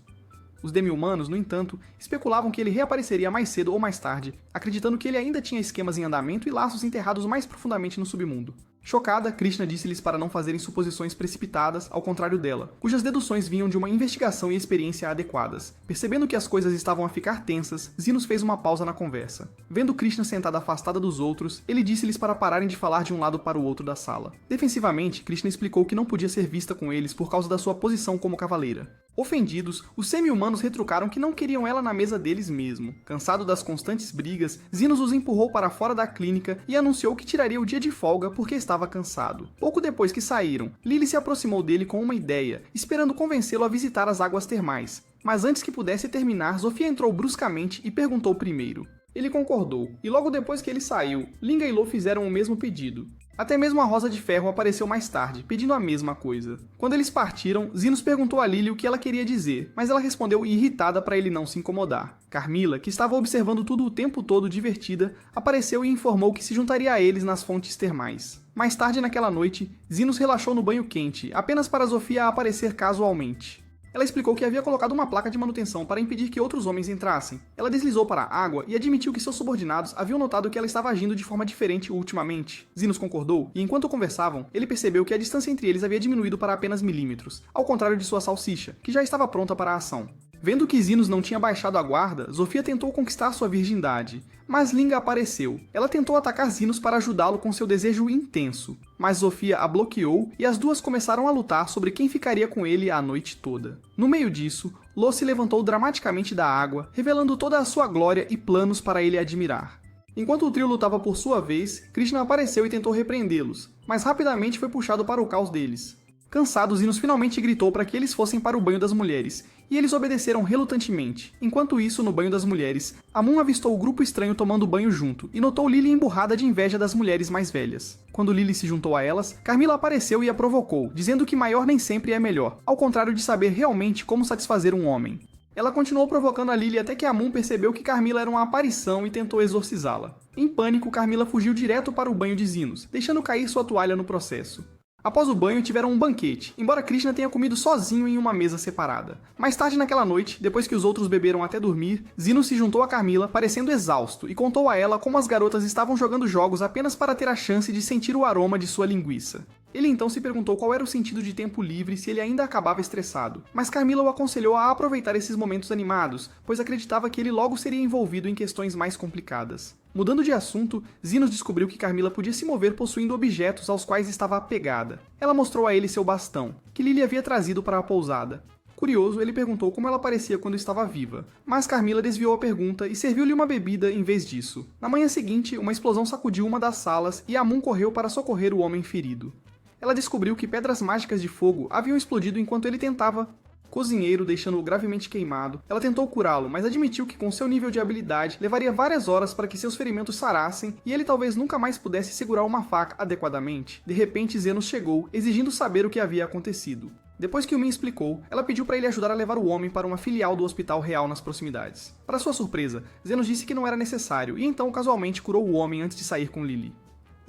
S1: Os demi-humanos, no entanto, especulavam que ele reapareceria mais cedo ou mais tarde, acreditando que ele ainda tinha esquemas em andamento e laços enterrados mais profundamente no submundo. Chocada, Krishna disse-lhes para não fazerem suposições precipitadas, ao contrário dela, cujas deduções vinham de uma investigação e experiência adequadas. Percebendo que as coisas estavam a ficar tensas, Zenos fez uma pausa na conversa. Vendo Krishna sentada afastada dos outros, ele disse-lhes para pararem de falar de um lado para o outro da sala. Defensivamente, Krishna explicou que não podia ser vista com eles por causa da sua posição como cavaleira. Ofendidos, os semi-humanos retrucaram que não queriam ela na mesa deles mesmo. Cansado das constantes brigas, Zenos os empurrou para fora da clínica e anunciou que tiraria o dia de folga porque estava cansado. Pouco depois que saíram, Lily se aproximou dele com uma ideia, esperando convencê-lo a visitar as águas termais. Mas antes que pudesse terminar, Zofia entrou bruscamente e perguntou primeiro. Ele concordou, e logo depois que ele saiu, Linga e Lo fizeram o mesmo pedido. Até mesmo a Rosa de Ferro apareceu mais tarde, pedindo a mesma coisa. Quando eles partiram, Zenos perguntou a Lily o que ela queria dizer, mas ela respondeu irritada para ele não se incomodar. Carmilla, que estava observando tudo o tempo todo divertida, apareceu e informou que se juntaria a eles nas fontes termais. Mais tarde naquela noite, Zenos relaxou no banho quente, apenas para Zofia aparecer casualmente. Ela explicou que havia colocado uma placa de manutenção para impedir que outros homens entrassem. Ela deslizou para a água e admitiu que seus subordinados haviam notado que ela estava agindo de forma diferente ultimamente. Zenos concordou, e enquanto conversavam, ele percebeu que a distância entre eles havia diminuído para apenas milímetros, ao contrário de sua salsicha, que já estava pronta para a ação. Vendo que Zenos não tinha baixado a guarda, Zofia tentou conquistar sua virgindade, mas Linga apareceu. Ela tentou atacar Zenos para ajudá-lo com seu desejo intenso, mas Zofia a bloqueou e as duas começaram a lutar sobre quem ficaria com ele a noite toda. No meio disso, Lo se levantou dramaticamente da água, revelando toda a sua glória e planos para ele admirar. Enquanto o trio lutava por sua vez, Krishna apareceu e tentou repreendê-los, mas rapidamente foi puxado para o caos deles. Cansado, Zenos finalmente gritou para que eles fossem para o banho das mulheres, e eles obedeceram relutantemente. Enquanto isso, no banho das mulheres, Amun avistou o grupo estranho tomando banho junto, e notou Lily emburrada de inveja das mulheres mais velhas. Quando Lily se juntou a elas, Carmilla apareceu e a provocou, dizendo que maior nem sempre é melhor, ao contrário de saber realmente como satisfazer um homem. Ela continuou provocando a Lily até que a Moon percebeu que Carmilla era uma aparição e tentou exorcizá-la. Em pânico, Carmilla fugiu direto para o banho de Zenos, deixando cair sua toalha no processo. Após o banho, tiveram um banquete, embora Krishna tenha comido sozinho em uma mesa separada. Mais tarde naquela noite, depois que os outros beberam até dormir, Zenos se juntou a Carmilla, parecendo exausto, e contou a ela como as garotas estavam jogando jogos apenas para ter a chance de sentir o aroma de sua linguiça. Ele então se perguntou qual era o sentido de tempo livre se ele ainda acabava estressado, mas Carmilla o aconselhou a aproveitar esses momentos animados, pois acreditava que ele logo seria envolvido em questões mais complicadas. Mudando de assunto, Zenos descobriu que Carmilla podia se mover possuindo objetos aos quais estava apegada. Ela mostrou a ele seu bastão, que Lily havia trazido para a pousada. Curioso, ele perguntou como ela parecia quando estava viva, mas Carmilla desviou a pergunta e serviu-lhe uma bebida em vez disso. Na manhã seguinte, uma explosão sacudiu uma das salas e Amun correu para socorrer o homem ferido. Ela descobriu que pedras mágicas de fogo haviam explodido enquanto ele tentava cozinheiro, deixando-o gravemente queimado. Ela tentou curá-lo, mas admitiu que com seu nível de habilidade levaria várias horas para que seus ferimentos sarassem e ele talvez nunca mais pudesse segurar uma faca adequadamente. De repente, Zenos chegou, exigindo saber o que havia acontecido. Depois que Min explicou, ela pediu para ele ajudar a levar o homem para uma filial do Hospital Real nas proximidades. Para sua surpresa, Zenos disse que não era necessário e então casualmente curou o homem antes de sair com Lily.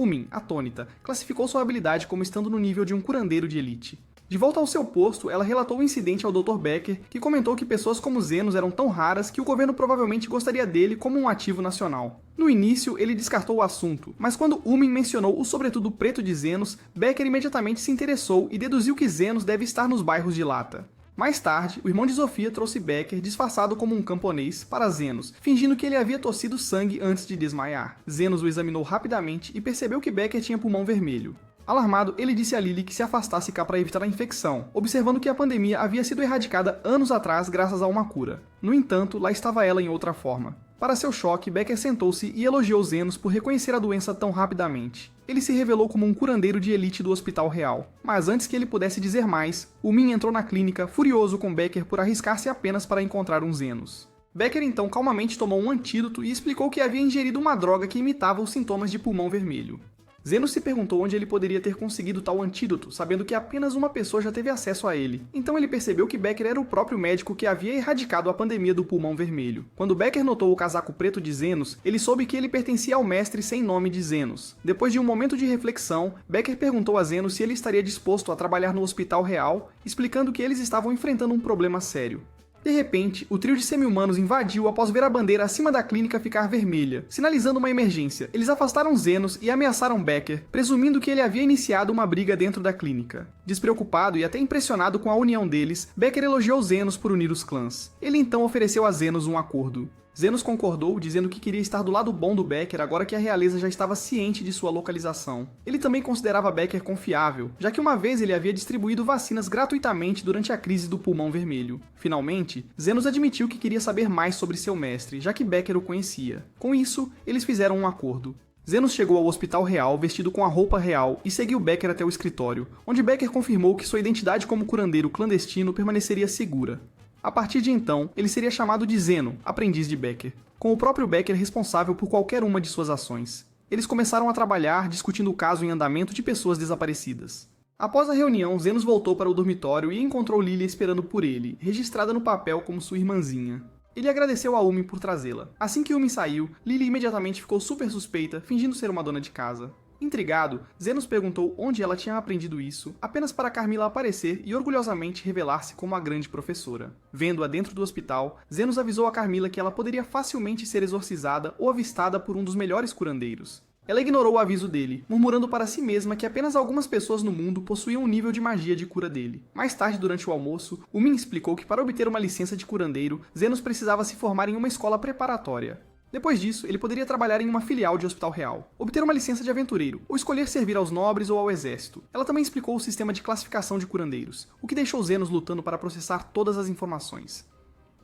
S1: Min, atônita, classificou sua habilidade como estando no nível de um curandeiro de elite. De volta ao seu posto, ela relatou o incidente ao Dr. Becker, que comentou que pessoas como Zenos eram tão raras que o governo provavelmente gostaria dele como um ativo nacional. No início, ele descartou o assunto, mas quando Min mencionou o sobretudo preto de Zenos, Becker imediatamente se interessou e deduziu que Zenos deve estar nos bairros de Lata. Mais tarde, o irmão de Zofia trouxe Becker, disfarçado como um camponês, para Zenos, fingindo que ele havia tossido sangue antes de desmaiar. Zenos o examinou rapidamente e percebeu que Becker tinha pulmão vermelho. Alarmado, ele disse a Lily que se afastasse cá para evitar a infecção, observando que a pandemia havia sido erradicada anos atrás graças a uma cura. No entanto, lá estava ela em outra forma. Para seu choque, Becker sentou-se e elogiou Zenos por reconhecer a doença tão rapidamente. Ele se revelou como um curandeiro de elite do Hospital Real. Mas antes que ele pudesse dizer mais, Min entrou na clínica, furioso com Becker por arriscar-se apenas para encontrar um Zenos. Becker então calmamente tomou um antídoto e explicou que havia ingerido uma droga que imitava os sintomas de pulmão vermelho. Zenos se perguntou onde ele poderia ter conseguido tal antídoto, sabendo que apenas uma pessoa já teve acesso a ele. Então ele percebeu que Becker era o próprio médico que havia erradicado a pandemia do pulmão vermelho. Quando Becker notou o casaco preto de Zenos, ele soube que ele pertencia ao mestre sem nome de Zenos. Depois de um momento de reflexão, Becker perguntou a Zenos se ele estaria disposto a trabalhar no Hospital Real, explicando que eles estavam enfrentando um problema sério. De repente, o trio de semi-humanos invadiu após ver a bandeira acima da clínica ficar vermelha, sinalizando uma emergência. Eles afastaram Zenos e ameaçaram Becker, presumindo que ele havia iniciado uma briga dentro da clínica. Despreocupado e até impressionado com a união deles, Becker elogiou Zenos por unir os clãs. Ele então ofereceu a Zenos um acordo. Zenos concordou, dizendo que queria estar do lado bom do Becker agora que a realeza já estava ciente de sua localização. Ele também considerava Becker confiável, já que uma vez ele havia distribuído vacinas gratuitamente durante a crise do pulmão vermelho. Finalmente, Zenos admitiu que queria saber mais sobre seu mestre, já que Becker o conhecia. Com isso, eles fizeram um acordo. Zenos chegou ao Hospital Real vestido com a roupa real e seguiu Becker até o escritório, onde Becker confirmou que sua identidade como curandeiro clandestino permaneceria segura. A partir de então, ele seria chamado de Zeno, aprendiz de Becker, com o próprio Becker responsável por qualquer uma de suas ações. Eles começaram a trabalhar discutindo o caso em andamento de pessoas desaparecidas. Após a reunião, Zenos voltou para o dormitório e encontrou Lily esperando por ele, registrada no papel como sua irmãzinha. Ele agradeceu a Min por trazê-la. Assim que Min saiu, Lily imediatamente ficou super suspeita, fingindo ser uma dona de casa. Intrigado, Zenos perguntou onde ela tinha aprendido isso, apenas para Carmilla aparecer e orgulhosamente revelar-se como a grande professora. Vendo-a dentro do hospital, Zenos avisou a Carmilla que ela poderia facilmente ser exorcizada ou avistada por um dos melhores curandeiros. Ela ignorou o aviso dele, murmurando para si mesma que apenas algumas pessoas no mundo possuíam um nível de magia de cura dele. Mais tarde, durante o almoço, Min explicou que para obter uma licença de curandeiro, Zenos precisava se formar em uma escola preparatória. Depois disso, ele poderia trabalhar em uma filial de Hospital Real, obter uma licença de aventureiro, ou escolher servir aos nobres ou ao exército. Ela também explicou o sistema de classificação de curandeiros, o que deixou Zenos lutando para processar todas as informações.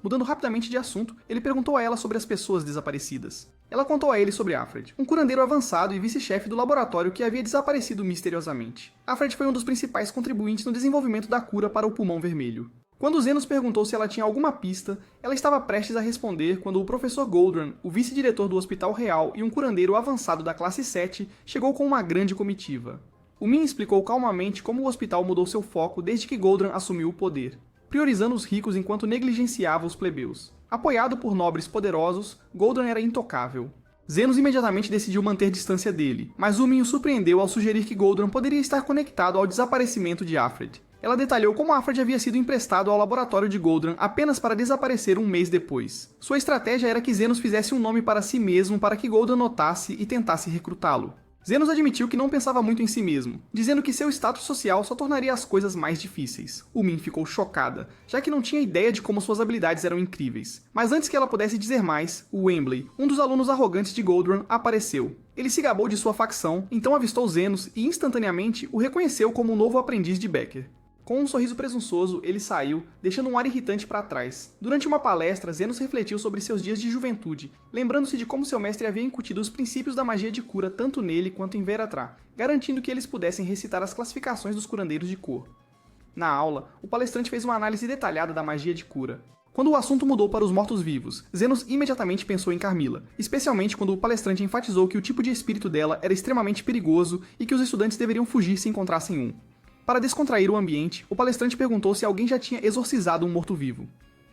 S1: Mudando rapidamente de assunto, ele perguntou a ela sobre as pessoas desaparecidas. Ela contou a ele sobre Alfred, um curandeiro avançado e vice-chefe do laboratório que havia desaparecido misteriosamente. Alfred foi um dos principais contribuintes no desenvolvimento da cura para o pulmão vermelho. Quando Zenos perguntou se ela tinha alguma pista, ela estava prestes a responder quando o professor Goldran, o vice-diretor do Hospital Real e um curandeiro avançado da classe 7, chegou com uma grande comitiva. Min explicou calmamente como o hospital mudou seu foco desde que Goldran assumiu o poder. priorizando os ricos enquanto negligenciava os plebeus. Apoiado por nobres poderosos, Goldran era intocável. Zenos imediatamente decidiu manter distância dele, mas Umin o surpreendeu ao sugerir que Goldran poderia estar conectado ao desaparecimento de Alfred. Ela detalhou como Alfred havia sido emprestado ao laboratório de Goldran apenas para desaparecer um mês depois. Sua estratégia era que Zenos fizesse um nome para si mesmo para que Goldran notasse e tentasse recrutá-lo. Zenos admitiu que não pensava muito em si mesmo, dizendo que seu status social só tornaria as coisas mais difíceis. Umin ficou chocada, já que não tinha ideia de como suas habilidades eram incríveis. Mas antes que ela pudesse dizer mais, Wembley, um dos alunos arrogantes de Goldran, apareceu. Ele se gabou de sua facção, então avistou Zenos e instantaneamente o reconheceu como um novo aprendiz de Becker. Com um sorriso presunçoso, ele saiu, deixando um ar irritante para trás. Durante uma palestra, Zenos refletiu sobre seus dias de juventude, lembrando-se de como seu mestre havia incutido os princípios da magia de cura tanto nele quanto em Veratra, garantindo que eles pudessem recitar as classificações dos curandeiros de cor. Na aula, o palestrante fez uma análise detalhada da magia de cura. Quando o assunto mudou para os mortos-vivos, Zenos imediatamente pensou em Carmilla, especialmente quando o palestrante enfatizou que o tipo de espírito dela era extremamente perigoso e que os estudantes deveriam fugir se encontrassem um. Para descontrair o ambiente, o palestrante perguntou se alguém já tinha exorcizado um morto-vivo.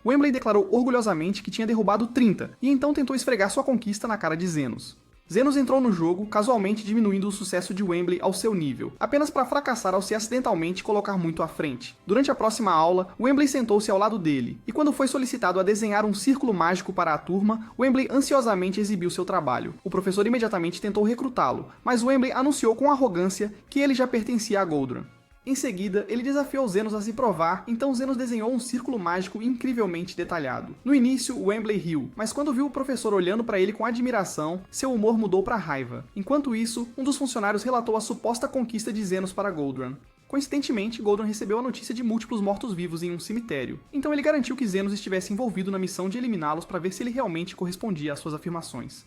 S1: Wembley declarou orgulhosamente que tinha derrubado 30, e então tentou esfregar sua conquista na cara de Zenos. Zenos entrou no jogo, casualmente diminuindo o sucesso de Wembley ao seu nível, apenas para fracassar ao se acidentalmente colocar muito à frente. Durante a próxima aula, Wembley sentou-se ao lado dele, e quando foi solicitado a desenhar um círculo mágico para a turma, Wembley ansiosamente exibiu seu trabalho. O professor imediatamente tentou recrutá-lo, mas Wembley anunciou com arrogância que ele já pertencia a Goldran. Em seguida, ele desafiou Zenos a se provar, então Zenos desenhou um círculo mágico incrivelmente detalhado. No início, Wembley riu, mas quando viu o professor olhando para ele com admiração, seu humor mudou para raiva. Enquanto isso, um dos funcionários relatou a suposta conquista de Zenos para Goldran. Coincidentemente, Goldran recebeu a notícia de múltiplos mortos-vivos em um cemitério, então ele garantiu que Zenos estivesse envolvido na missão de eliminá-los para ver se ele realmente correspondia às suas afirmações.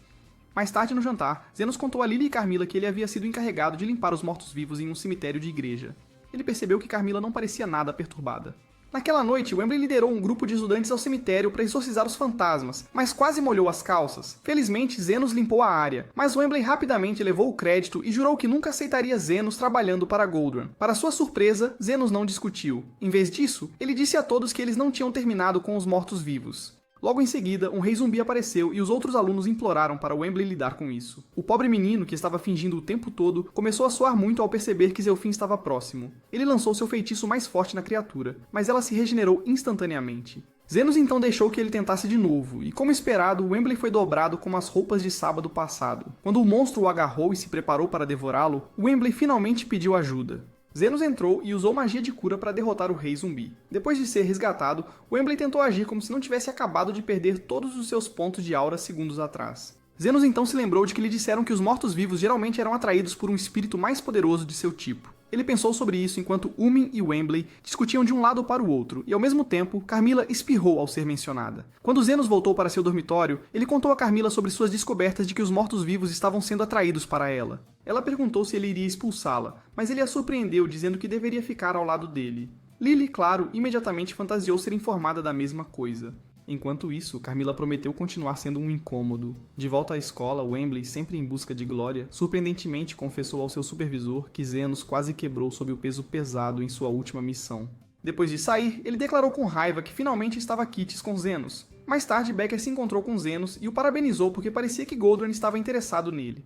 S1: Mais tarde no jantar, Zenos contou a Lily e Carmilla que ele havia sido encarregado de limpar os mortos-vivos em um cemitério de igreja. Ele percebeu que Carmilla não parecia nada perturbada. Naquela noite, Wembley liderou um grupo de estudantes ao cemitério para exorcizar os fantasmas, mas quase molhou as calças. Felizmente, Zenos limpou a área, mas Wembley rapidamente levou o crédito e jurou que nunca aceitaria Zenos trabalhando para Goldran. Para sua surpresa, Zenos não discutiu. Em vez disso, ele disse a todos que eles não tinham terminado com os mortos-vivos. Logo em seguida, um rei zumbi apareceu e os outros alunos imploraram para Wembley lidar com isso. O pobre menino, que estava fingindo o tempo todo, começou a suar muito ao perceber que seu fim estava próximo. Ele lançou seu feitiço mais forte na criatura, mas ela se regenerou instantaneamente. Zenos então deixou que ele tentasse de novo, e como esperado, Wembley foi dobrado como as roupas de sábado passado. Quando o monstro o agarrou e se preparou para devorá-lo, Wembley finalmente pediu ajuda. Zenos entrou e usou magia de cura para derrotar o rei zumbi. Depois de ser resgatado, Wembley tentou agir como se não tivesse acabado de perder todos os seus pontos de aura segundos atrás. Zenos então se lembrou de que lhe disseram que os mortos-vivos geralmente eram atraídos por um espírito mais poderoso de seu tipo. Ele pensou sobre isso enquanto Umin e Wembley discutiam de um lado para o outro, e ao mesmo tempo, Carmilla espirrou ao ser mencionada. Quando Zenos voltou para seu dormitório, ele contou a Carmilla sobre suas descobertas de que os mortos-vivos estavam sendo atraídos para ela. Ela perguntou se ele iria expulsá-la, mas ele a surpreendeu dizendo que deveria ficar ao lado dele. Lily, claro, imediatamente fantasiou ser informada da mesma coisa. Enquanto isso, Carmilla prometeu continuar sendo um incômodo. De volta à escola, Wembley, sempre em busca de glória, surpreendentemente confessou ao seu supervisor que Zenos quase quebrou sob o peso pesado em sua última missão. Depois de sair, ele declarou com raiva que finalmente estava quites com Zenos. Mais tarde, Becker se encontrou com Zenos e o parabenizou porque parecia que Goldran estava interessado nele.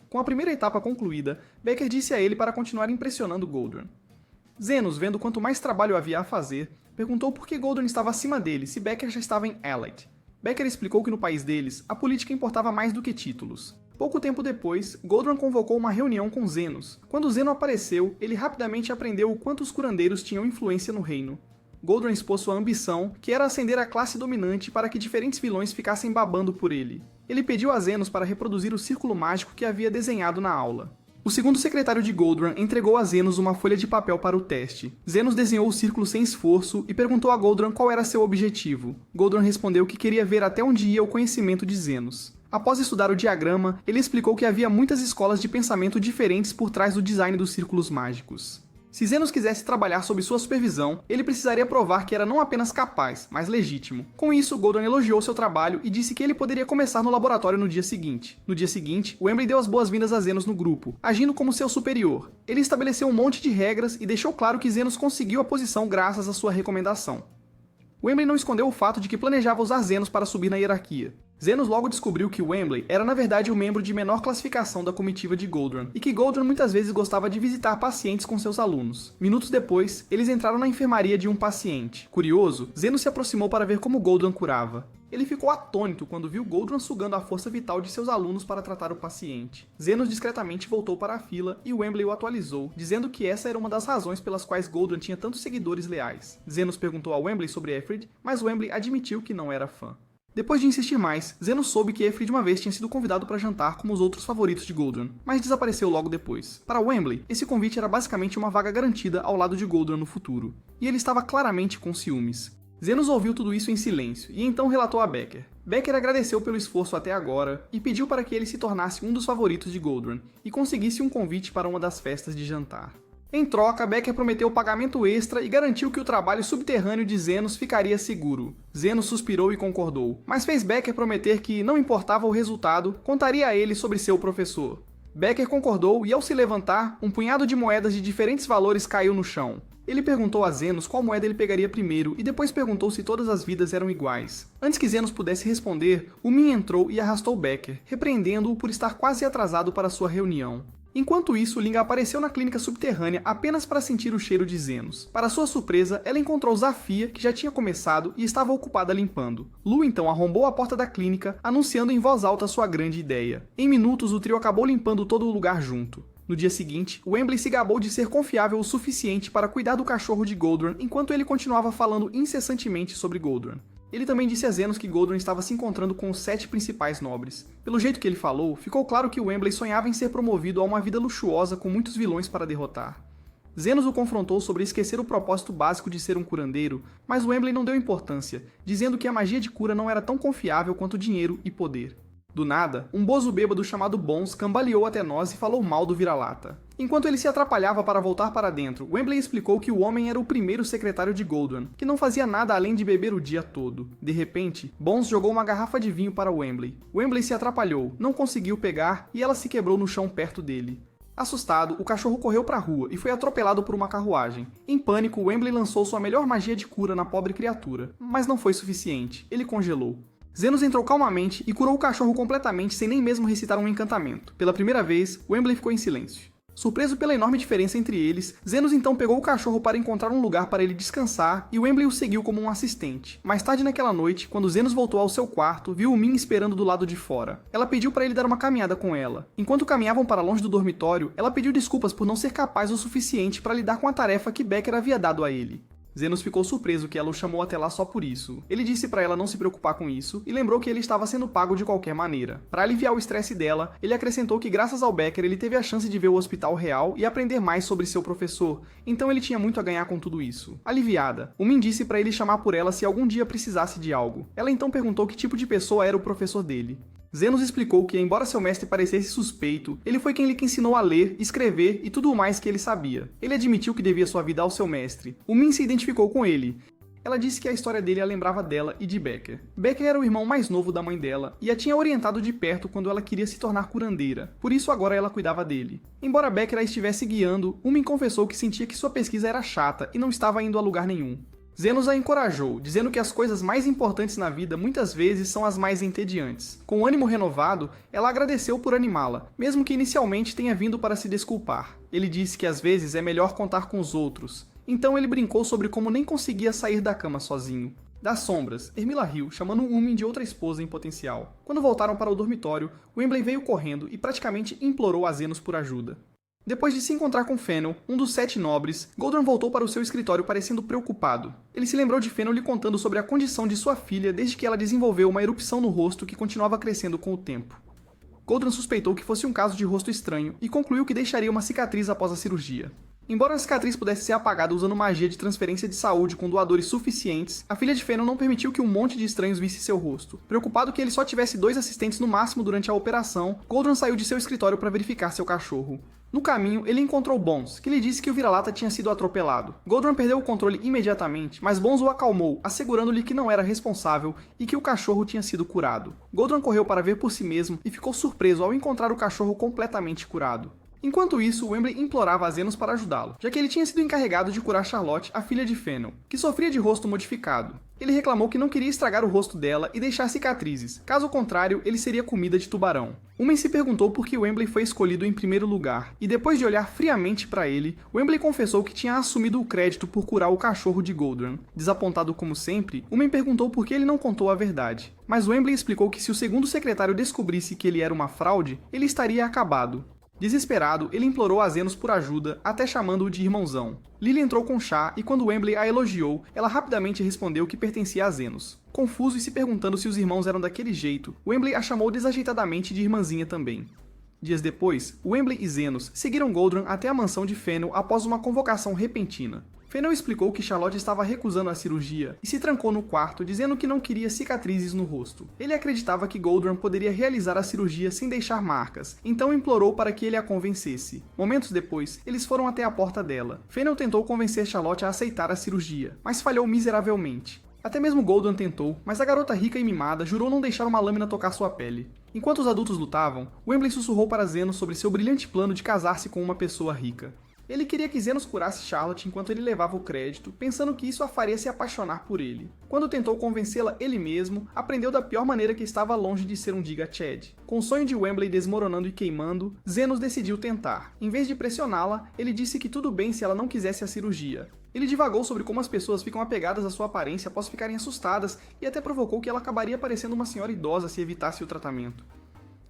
S1: Com a primeira etapa concluída, Becker disse a ele para continuar impressionando Goldran. Zenos, vendo quanto mais trabalho havia a fazer, perguntou por que Goldran estava acima dele se Becker já estava em Elite. Becker explicou que no país deles, a política importava mais do que títulos. Pouco tempo depois, Goldran convocou uma reunião com Zenos. Quando Zeno apareceu, ele rapidamente aprendeu o quanto os curandeiros tinham influência no reino. Goldran expôs sua ambição, que era ascender a classe dominante para que diferentes vilões ficassem babando por ele. Ele pediu a Zenos para reproduzir o círculo mágico que havia desenhado na aula. O segundo secretário de Goldran entregou a Zenos uma folha de papel para o teste. Zenos desenhou o círculo sem esforço e perguntou a Goldran qual era seu objetivo. Goldran respondeu que queria ver até onde ia o conhecimento de Zenos. Após estudar o diagrama, ele explicou que havia muitas escolas de pensamento diferentes por trás do design dos círculos mágicos. Se Zenos quisesse trabalhar sob sua supervisão, ele precisaria provar que era não apenas capaz, mas legítimo. Com isso, Goldran elogiou seu trabalho e disse que ele poderia começar no laboratório no dia seguinte. No dia seguinte, Wembley deu as boas-vindas a Zenos no grupo, agindo como seu superior. Ele estabeleceu um monte de regras e deixou claro que Zenos conseguiu a posição graças à sua recomendação. Wembley não escondeu o fato de que planejava usar Zenos para subir na hierarquia. Zenos logo descobriu que Wembley era na verdade o membro de menor classificação da comitiva de Goldrun, e que Goldrun muitas vezes gostava de visitar pacientes com seus alunos. Minutos depois, eles entraram na enfermaria de um paciente. Curioso, Zenos se aproximou para ver como Goldrun curava. Ele ficou atônito quando viu Goldrun sugando a força vital de seus alunos para tratar o paciente. Zenos discretamente voltou para a fila e Wembley o atualizou, dizendo que essa era uma das razões pelas quais Goldrun tinha tantos seguidores leais. Zenos perguntou a Wembley sobre Aelfried, mas Wembley admitiu que não era fã. Depois de insistir mais, Zenos soube que Aelfried uma vez tinha sido convidado para jantar como os outros favoritos de Goldrun, mas desapareceu logo depois. Para Wembley, esse convite era basicamente uma vaga garantida ao lado de Goldrun no futuro, e ele estava claramente com ciúmes. Zenos ouviu tudo isso em silêncio, e então relatou a Becker. Becker agradeceu pelo esforço até agora, e pediu para que ele se tornasse um dos favoritos de Goldrun, e conseguisse um convite para uma das festas de jantar. Em troca, Becker prometeu pagamento extra e garantiu que o trabalho subterrâneo de Zenos ficaria seguro. Zenos suspirou e concordou, mas fez Becker prometer que, não importava o resultado, contaria a ele sobre seu professor. Becker concordou e, ao se levantar, um punhado de moedas de diferentes valores caiu no chão. Ele perguntou a Zenos qual moeda ele pegaria primeiro e depois perguntou se todas as vidas eram iguais. Antes que Zenos pudesse responder, o Min entrou e arrastou Becker, repreendendo-o por estar quase atrasado para sua reunião. Enquanto isso, Linga apareceu na clínica subterrânea apenas para sentir o cheiro de Zenos. Para sua surpresa, ela encontrou Zafia, que já tinha começado e estava ocupada limpando. Lu então arrombou a porta da clínica, anunciando em voz alta sua grande ideia. Em minutos, o trio acabou limpando todo o lugar junto. No dia seguinte, Wembley se gabou de ser confiável o suficiente para cuidar do cachorro de Goldrun enquanto ele continuava falando incessantemente sobre Goldrun. Ele também disse a Zenos que Goldrun estava se encontrando com os 7 principais nobres. Pelo jeito que ele falou, ficou claro que Wembley sonhava em ser promovido a uma vida luxuosa com muitos vilões para derrotar. Zenos o confrontou sobre esquecer o propósito básico de ser um curandeiro, mas Wembley não deu importância, dizendo que a magia de cura não era tão confiável quanto dinheiro e poder. Do nada, um bozo bêbado chamado Bones cambaleou até nós e falou mal do vira-lata. Enquanto ele se atrapalhava para voltar para dentro, Wembley explicou que o homem era o primeiro secretário de Goldrun, que não fazia nada além de beber o dia todo. De repente, Bones jogou uma garrafa de vinho para Wembley. Wembley se atrapalhou, não conseguiu pegar e ela se quebrou no chão perto dele. Assustado, o cachorro correu para a rua e foi atropelado por uma carruagem. Em pânico, Wembley lançou sua melhor magia de cura na pobre criatura, mas não foi suficiente. Ele congelou. Zenos entrou calmamente e curou o cachorro completamente sem nem mesmo recitar um encantamento. Pela primeira vez, Wembley ficou em silêncio. Surpreso pela enorme diferença entre eles, Zenos então pegou o cachorro para encontrar um lugar para ele descansar e Wembley o seguiu como um assistente. Mais tarde naquela noite, quando Zenos voltou ao seu quarto, viu o Min esperando do lado de fora. Ela pediu para ele dar uma caminhada com ela. Enquanto caminhavam para longe do dormitório, ela pediu desculpas por não ser capaz o suficiente para lidar com a tarefa que Becker havia dado a ele. Zenos ficou surpreso que ela o chamou até lá só por isso. Ele disse para ela não se preocupar com isso e lembrou que ele estava sendo pago de qualquer maneira. Para aliviar o estresse dela, ele acrescentou que graças ao Becker ele teve a chance de ver o hospital real e aprender mais sobre seu professor, então ele tinha muito a ganhar com tudo isso. Aliviada, o Min disse para ele chamar por ela se algum dia precisasse de algo. Ela então perguntou que tipo de pessoa era o professor dele. Zenos explicou que, embora seu mestre parecesse suspeito, ele foi quem lhe ensinou a ler, escrever e tudo o mais que ele sabia. Ele admitiu que devia sua vida ao seu mestre. O Min se identificou com ele. Ela disse que a história dele a lembrava dela e de Becker. Becker era o irmão mais novo da mãe dela e a tinha orientado de perto quando ela queria se tornar curandeira. Por isso agora ela cuidava dele. Embora Becker a estivesse guiando, o Min confessou que sentia que sua pesquisa era chata e não estava indo a lugar nenhum. Zenos a encorajou, dizendo que as coisas mais importantes na vida muitas vezes são as mais entediantes. Com o ânimo renovado, ela agradeceu por animá-la, mesmo que inicialmente tenha vindo para se desculpar. Ele disse que às vezes é melhor contar com os outros. Então ele brincou sobre como nem conseguia sair da cama sozinho. Das sombras, Ermila riu, chamando Min de outra esposa em potencial. Quando voltaram para o dormitório, Wembley veio correndo e praticamente implorou a Zenos por ajuda. Depois de se encontrar com Fëanor, um dos 7 nobres, Goldrun voltou para o seu escritório parecendo preocupado. Ele se lembrou de Fëanor lhe contando sobre a condição de sua filha desde que ela desenvolveu uma erupção no rosto que continuava crescendo com o tempo. Goldrun suspeitou que fosse um caso de rosto estranho e concluiu que deixaria uma cicatriz após a cirurgia. Embora a cicatriz pudesse ser apagada usando magia de transferência de saúde com doadores suficientes, a filha de Fëanor não permitiu que um monte de estranhos visse seu rosto. Preocupado que ele só tivesse 2 assistentes no máximo durante a operação, Goldrun saiu de seu escritório para verificar seu cachorro. No caminho, ele encontrou Bones, que lhe disse que o vira-lata tinha sido atropelado. Goldrun perdeu o controle imediatamente, mas Bones o acalmou, assegurando-lhe que não era responsável e que o cachorro tinha sido curado. Goldrun correu para ver por si mesmo e ficou surpreso ao encontrar o cachorro completamente curado. Enquanto isso, Wembley implorava a Zenos para ajudá-lo, já que ele tinha sido encarregado de curar Charlotte, a filha de Fennel, que sofria de rosto modificado. Ele reclamou que não queria estragar o rosto dela e deixar cicatrizes, caso contrário, ele seria comida de tubarão. Umen se perguntou por que Wembley foi escolhido em primeiro lugar, e depois de olhar friamente para ele, Wembley confessou que tinha assumido o crédito por curar o cachorro de Goldran. Desapontado como sempre, Umen perguntou por que ele não contou a verdade. Mas Wembley explicou que se o segundo secretário descobrisse que ele era uma fraude, ele estaria acabado. Desesperado, ele implorou a Zenos por ajuda, até chamando-o de irmãozão. Lily entrou com chá e quando Wembley a elogiou, ela rapidamente respondeu que pertencia a Zenos. Confuso e se perguntando se os irmãos eram daquele jeito, Wembley a chamou desajeitadamente de irmãzinha também. Dias depois, Wembley e Zenos seguiram Goldran até a mansão de Fennel após uma convocação repentina. Fennel explicou que Charlotte estava recusando a cirurgia e se trancou no quarto, dizendo que não queria cicatrizes no rosto. Ele acreditava que Goldran poderia realizar a cirurgia sem deixar marcas, então implorou para que ele a convencesse. Momentos depois, eles foram até a porta dela. Fennel tentou convencer Charlotte a aceitar a cirurgia, mas falhou miseravelmente. Até mesmo Goldran tentou, mas a garota rica e mimada jurou não deixar uma lâmina tocar sua pele. Enquanto os adultos lutavam, Wembley sussurrou para Zenos sobre seu brilhante plano de casar-se com uma pessoa rica. Ele queria que Zenos curasse Charlotte enquanto ele levava o crédito, pensando que isso a faria se apaixonar por ele. Quando tentou convencê-la ele mesmo, aprendeu da pior maneira que estava longe de ser um Giga Chad. Com o sonho de Wembley desmoronando e queimando, Zenos decidiu tentar. Em vez de pressioná-la, ele disse que tudo bem se ela não quisesse a cirurgia. Ele divagou sobre como as pessoas ficam apegadas à sua aparência após ficarem assustadas e até provocou que ela acabaria parecendo uma senhora idosa se evitasse o tratamento.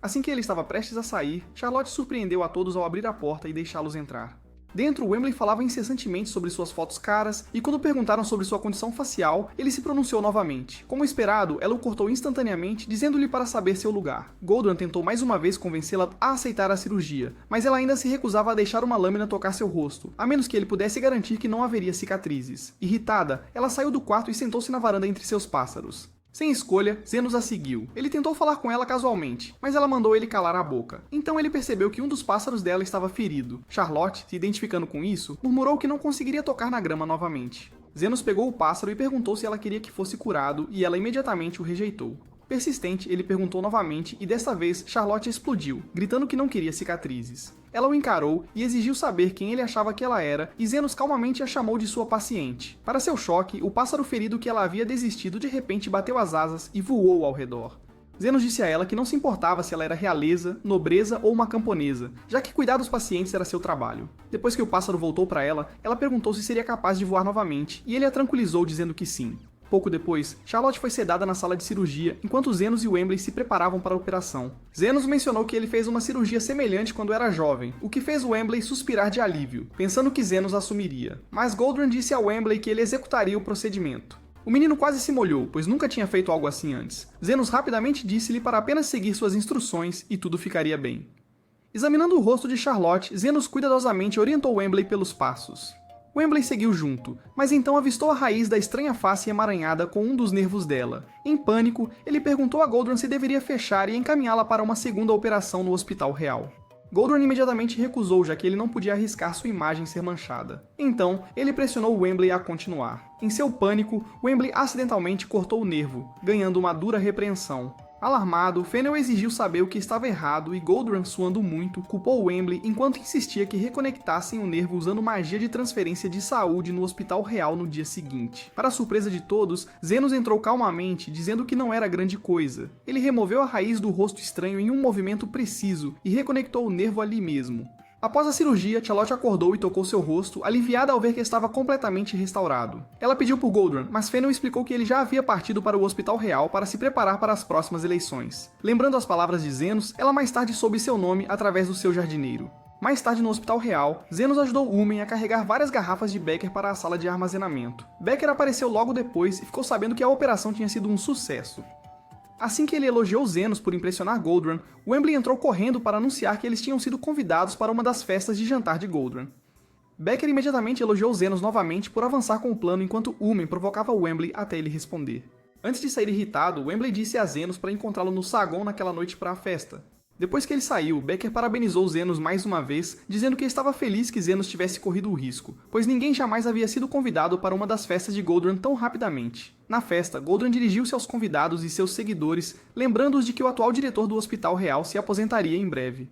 S1: Assim que ele estava prestes a sair, Charlotte surpreendeu a todos ao abrir a porta e deixá-los entrar. Dentro, Wembley falava incessantemente sobre suas fotos caras, e quando perguntaram sobre sua condição facial, ele se pronunciou novamente. Como esperado, ela o cortou instantaneamente, dizendo-lhe para saber seu lugar. Goldran tentou mais uma vez convencê-la a aceitar a cirurgia, mas ela ainda se recusava a deixar uma lâmina tocar seu rosto, a menos que ele pudesse garantir que não haveria cicatrizes. Irritada, ela saiu do quarto e sentou-se na varanda entre seus pássaros. Sem escolha, Zenos a seguiu. Ele tentou falar com ela casualmente, mas ela mandou ele calar a boca. Então ele percebeu que um dos pássaros dela estava ferido. Charlotte, se identificando com isso, murmurou que não conseguiria tocar na grama novamente. Zenos pegou o pássaro e perguntou se ela queria que fosse curado, e ela imediatamente o rejeitou. Persistente, ele perguntou novamente e desta vez Charlotte explodiu, gritando que não queria cicatrizes. Ela o encarou e exigiu saber quem ele achava que ela era, e Zenos calmamente a chamou de sua paciente. Para seu choque, o pássaro ferido que ela havia desistido de repente bateu as asas e voou ao redor. Zenos disse a ela que não se importava se ela era realeza, nobreza ou uma camponesa, já que cuidar dos pacientes era seu trabalho. Depois que o pássaro voltou para ela, ela perguntou se seria capaz de voar novamente, e ele a tranquilizou dizendo que sim. Pouco depois, Charlotte foi sedada na sala de cirurgia, enquanto Zenos e Wembley se preparavam para a operação. Zenos mencionou que ele fez uma cirurgia semelhante quando era jovem, o que fez Wembley suspirar de alívio, pensando que Zenos assumiria. Mas Goldran disse a Wembley que ele executaria o procedimento. O menino quase se molhou, pois nunca tinha feito algo assim antes. Zenos rapidamente disse-lhe para apenas seguir suas instruções e tudo ficaria bem. Examinando o rosto de Charlotte, Zenos cuidadosamente orientou Wembley pelos passos. Wembley seguiu junto, mas então avistou a raiz da estranha face emaranhada com um dos nervos dela. Em pânico, ele perguntou a Goldran se deveria fechar e encaminhá-la para uma segunda operação no Hospital Real. Goldran imediatamente recusou, já que ele não podia arriscar sua imagem ser manchada. Então, ele pressionou Wembley a continuar. Em seu pânico, Wembley acidentalmente cortou o nervo, ganhando uma dura repreensão. Alarmado, Fennel exigiu saber o que estava errado e Goldran, suando muito, culpou Wembley enquanto insistia que reconectassem o nervo usando magia de transferência de saúde no Hospital Real no dia seguinte. Para a surpresa de todos, Zenos entrou calmamente, dizendo que não era grande coisa. Ele removeu a raiz do rosto estranho em um movimento preciso e reconectou o nervo ali mesmo. Após a cirurgia, Charlotte acordou e tocou seu rosto, aliviada ao ver que estava completamente restaurado. Ela pediu por Goldran, mas Fennel explicou que ele já havia partido para o Hospital Real para se preparar para as próximas eleições. Lembrando as palavras de Zenos, ela mais tarde soube seu nome através do seu jardineiro. Mais tarde no Hospital Real, Zenos ajudou Umen a carregar várias garrafas de Becker para a sala de armazenamento. Becker apareceu logo depois e ficou sabendo que a operação tinha sido um sucesso. Assim que ele elogiou Zenos por impressionar Goldran, Wembley entrou correndo para anunciar que eles tinham sido convidados para uma das festas de jantar de Goldran. Becker imediatamente elogiou Zenos novamente por avançar com o plano enquanto Umen provocava Wembley até ele responder. Antes de sair irritado, Wembley disse a Zenos para encontrá-lo no saguão naquela noite para a festa. Depois que ele saiu, Becker parabenizou Zenos mais uma vez, dizendo que estava feliz que Zenos tivesse corrido o risco, pois ninguém jamais havia sido convidado para uma das festas de Goldran tão rapidamente. Na festa, Goldran dirigiu-se aos convidados e seus seguidores, lembrando-os de que o atual diretor do Hospital Real se aposentaria em breve.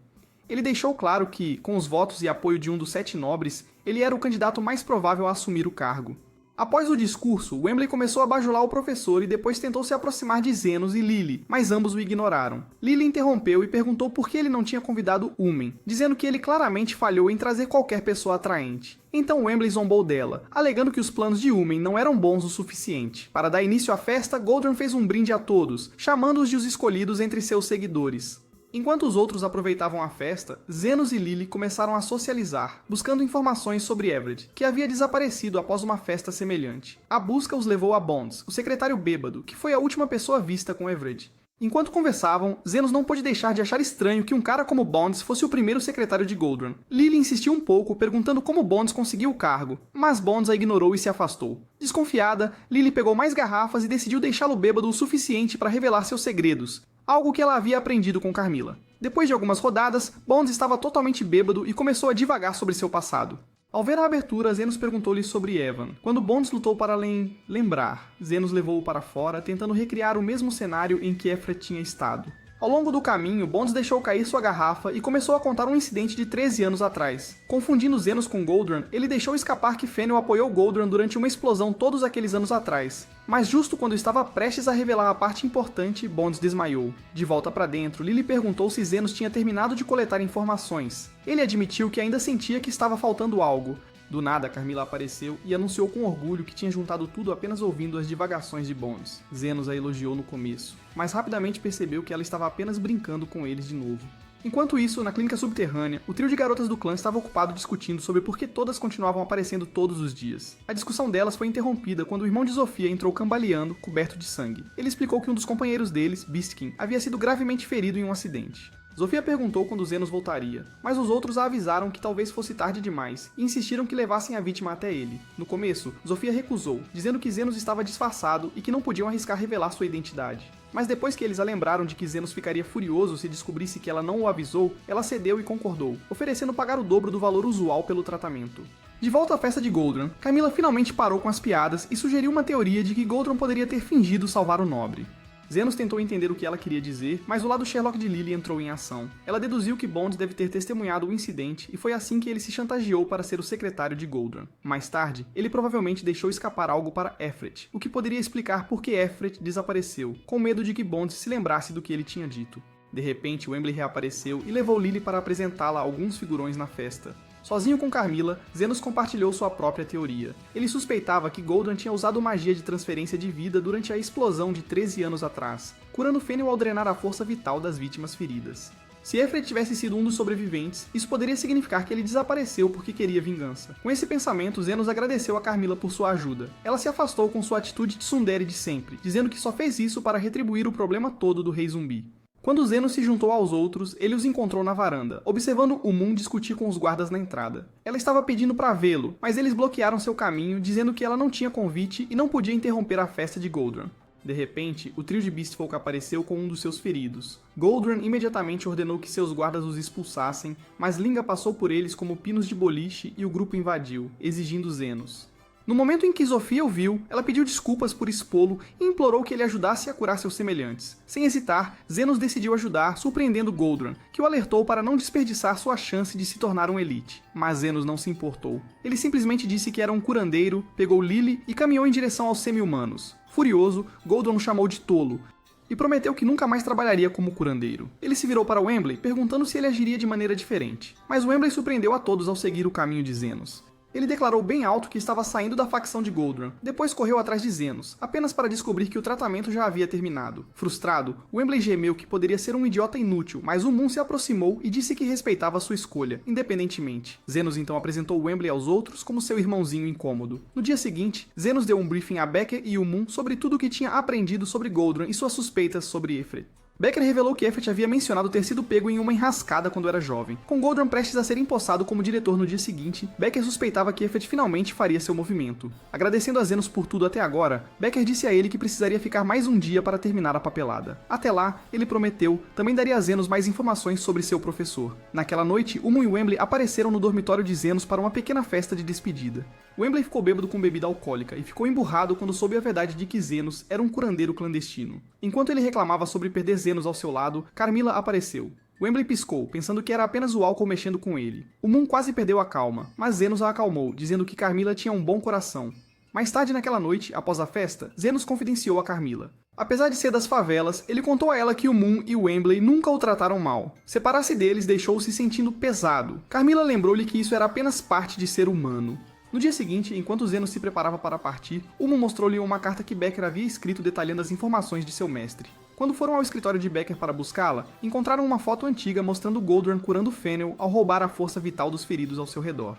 S1: Ele deixou claro que, com os votos e apoio de um dos 7 nobres, ele era o candidato mais provável a assumir o cargo. Após o discurso, Wembley começou a bajular o professor e depois tentou se aproximar de Zenos e Lily, mas ambos o ignoraram. Lily interrompeu e perguntou por que ele não tinha convidado Umen, dizendo que ele claramente falhou em trazer qualquer pessoa atraente. Então Wembley zombou dela, alegando que os planos de Umen não eram bons o suficiente. Para dar início à festa, Goldrun fez um brinde a todos, chamando-os de os escolhidos entre seus seguidores. Enquanto os outros aproveitavam a festa, Zenos e Lily começaram a socializar, buscando informações sobre Everett, que havia desaparecido após uma festa semelhante. A busca os levou a Bonds, o secretário bêbado, que foi a última pessoa vista com Everett. Enquanto conversavam, Zenos não pôde deixar de achar estranho que um cara como Bonds fosse o primeiro secretário de Goldrun. Lily insistiu um pouco, perguntando como Bonds conseguiu o cargo, mas Bonds a ignorou e se afastou. Desconfiada, Lily pegou mais garrafas e decidiu deixá-lo bêbado o suficiente para revelar seus segredos, algo que ela havia aprendido com Carmilla. Depois de algumas rodadas, Bonds estava totalmente bêbado e começou a divagar sobre seu passado. Ao ver a abertura, Zenos perguntou-lhe sobre Evan. Quando Bonds lutou para lembrar, Zenos levou-o para fora, tentando recriar o mesmo cenário em que Efret tinha estado. Ao longo do caminho, Bonds deixou cair sua garrafa e começou a contar um incidente de 13 anos atrás. Confundindo Zenos com Goldrun, ele deixou escapar que Fëanor apoiou Goldrun durante uma explosão todos aqueles anos atrás. Mas justo quando estava prestes a revelar a parte importante, Bonds desmaiou. De volta para dentro, Lily perguntou se Zenos tinha terminado de coletar informações. Ele admitiu que ainda sentia que estava faltando algo. Do nada, Carmilla apareceu e anunciou com orgulho que tinha juntado tudo apenas ouvindo as divagações de Bonds. Zenos a elogiou no começo, mas rapidamente percebeu que ela estava apenas brincando com eles de novo. Enquanto isso, na clínica subterrânea, o trio de garotas do clã estava ocupado discutindo sobre por que todas continuavam aparecendo todos os dias. A discussão delas foi interrompida quando o irmão de Zofia entrou cambaleando, coberto de sangue. Ele explicou que um dos companheiros deles, Beastkin, havia sido gravemente ferido em um acidente. Zofia perguntou quando Zenos voltaria, mas os outros a avisaram que talvez fosse tarde demais e insistiram que levassem a vítima até ele. No começo, Zofia recusou, dizendo que Zenos estava disfarçado e que não podiam arriscar revelar sua identidade. Mas depois que eles a lembraram de que Zenos ficaria furioso se descobrisse que ela não o avisou, ela cedeu e concordou, oferecendo pagar o dobro do valor usual pelo tratamento. De volta à festa de Goldrun, Carmilla finalmente parou com as piadas e sugeriu uma teoria de que Goldrun poderia ter fingido salvar o nobre. Zenos tentou entender o que ela queria dizer, mas o lado Sherlock de Lily entrou em ação. Ela deduziu que Bonds deve ter testemunhado o incidente e foi assim que ele se chantageou para ser o secretário de Goldrun. Mais tarde, ele provavelmente deixou escapar algo para Efret, o que poderia explicar por que Efret desapareceu, com medo de que Bonds se lembrasse do que ele tinha dito. De repente, Wembley reapareceu e levou Lily para apresentá-la a alguns figurões na festa. Sozinho com Carmilla, Zenos compartilhou sua própria teoria. Ele suspeitava que Goldrun tinha usado magia de transferência de vida durante a explosão de 13 anos atrás, curando Fëanor ao drenar a força vital das vítimas feridas. Se Efret tivesse sido um dos sobreviventes, isso poderia significar que ele desapareceu porque queria vingança. Com esse pensamento, Zenos agradeceu a Carmilla por sua ajuda. Ela se afastou com sua atitude tsundere de sempre, dizendo que só fez isso para retribuir o problema todo do rei zumbi. Quando Zenos se juntou aos outros, ele os encontrou na varanda, observando Umun discutir com os guardas na entrada. Ela estava pedindo para vê-lo, mas eles bloquearam seu caminho, dizendo que ela não tinha convite e não podia interromper a festa de Goldrun. De repente, o trio de Beastfolk apareceu com um dos seus feridos. Goldrun imediatamente ordenou que seus guardas os expulsassem, mas Linga passou por eles como pinos de boliche e o grupo invadiu, exigindo Zenos. No momento em que Zofia o viu, ela pediu desculpas por expô-lo e implorou que ele ajudasse a curar seus semelhantes. Sem hesitar, Zenos decidiu ajudar, surpreendendo Goldrun, que o alertou para não desperdiçar sua chance de se tornar um elite. Mas Zenos não se importou. Ele simplesmente disse que era um curandeiro, pegou Lily e caminhou em direção aos semi-humanos. Furioso, Goldrun o chamou de tolo e prometeu que nunca mais trabalharia como curandeiro. Ele se virou para Wembley, perguntando se ele agiria de maneira diferente. Mas Wembley surpreendeu a todos ao seguir o caminho de Zenos. Ele declarou bem alto que estava saindo da facção de Goldrun, depois correu atrás de Zenos, apenas para descobrir que o tratamento já havia terminado. Frustrado, Wembley gemeu que poderia ser um idiota inútil, mas Umun se aproximou e disse que respeitava sua escolha, independentemente. Zenos então apresentou Wembley aos outros como seu irmãozinho incômodo. No dia seguinte, Zenos deu um briefing a Becker e Umun sobre tudo o que tinha aprendido sobre Goldrun e suas suspeitas sobre Efret. Becker revelou que Efret havia mencionado ter sido pego em uma enrascada quando era jovem. Com Goldrun prestes a ser empossado como diretor no dia seguinte, Becker suspeitava que Efret finalmente faria seu movimento. Agradecendo a Zenos por tudo até agora, Becker disse a ele que precisaria ficar mais um dia para terminar a papelada. Até lá, ele prometeu, também daria a Zenos mais informações sobre seu professor. Naquela noite, Umun e Wembley apareceram no dormitório de Zenos para uma pequena festa de despedida. Wembley ficou bêbado com bebida alcoólica e ficou emburrado quando soube a verdade de que Zenos era um curandeiro clandestino. Enquanto ele reclamava sobre perder Zenos ao seu lado, Carmilla apareceu. Wembley piscou, pensando que era apenas o álcool mexendo com ele. O Moon quase perdeu a calma, mas Zenos a acalmou, dizendo que Carmilla tinha um bom coração. Mais tarde naquela noite, após a festa, Zenos confidenciou a Carmilla. Apesar de ser das favelas, ele contou a ela que o Moon e o Wembley nunca o trataram mal. Separar-se deles deixou-o se sentindo pesado. Carmilla lembrou-lhe que isso era apenas parte de ser humano. No dia seguinte, enquanto Zenos se preparava para partir, o Moon mostrou-lhe uma carta que Becker havia escrito detalhando as informações de seu mestre. Quando foram ao escritório de Becker para buscá-la, encontraram uma foto antiga mostrando Goldrun curando Fennel ao roubar a força vital dos feridos ao seu redor.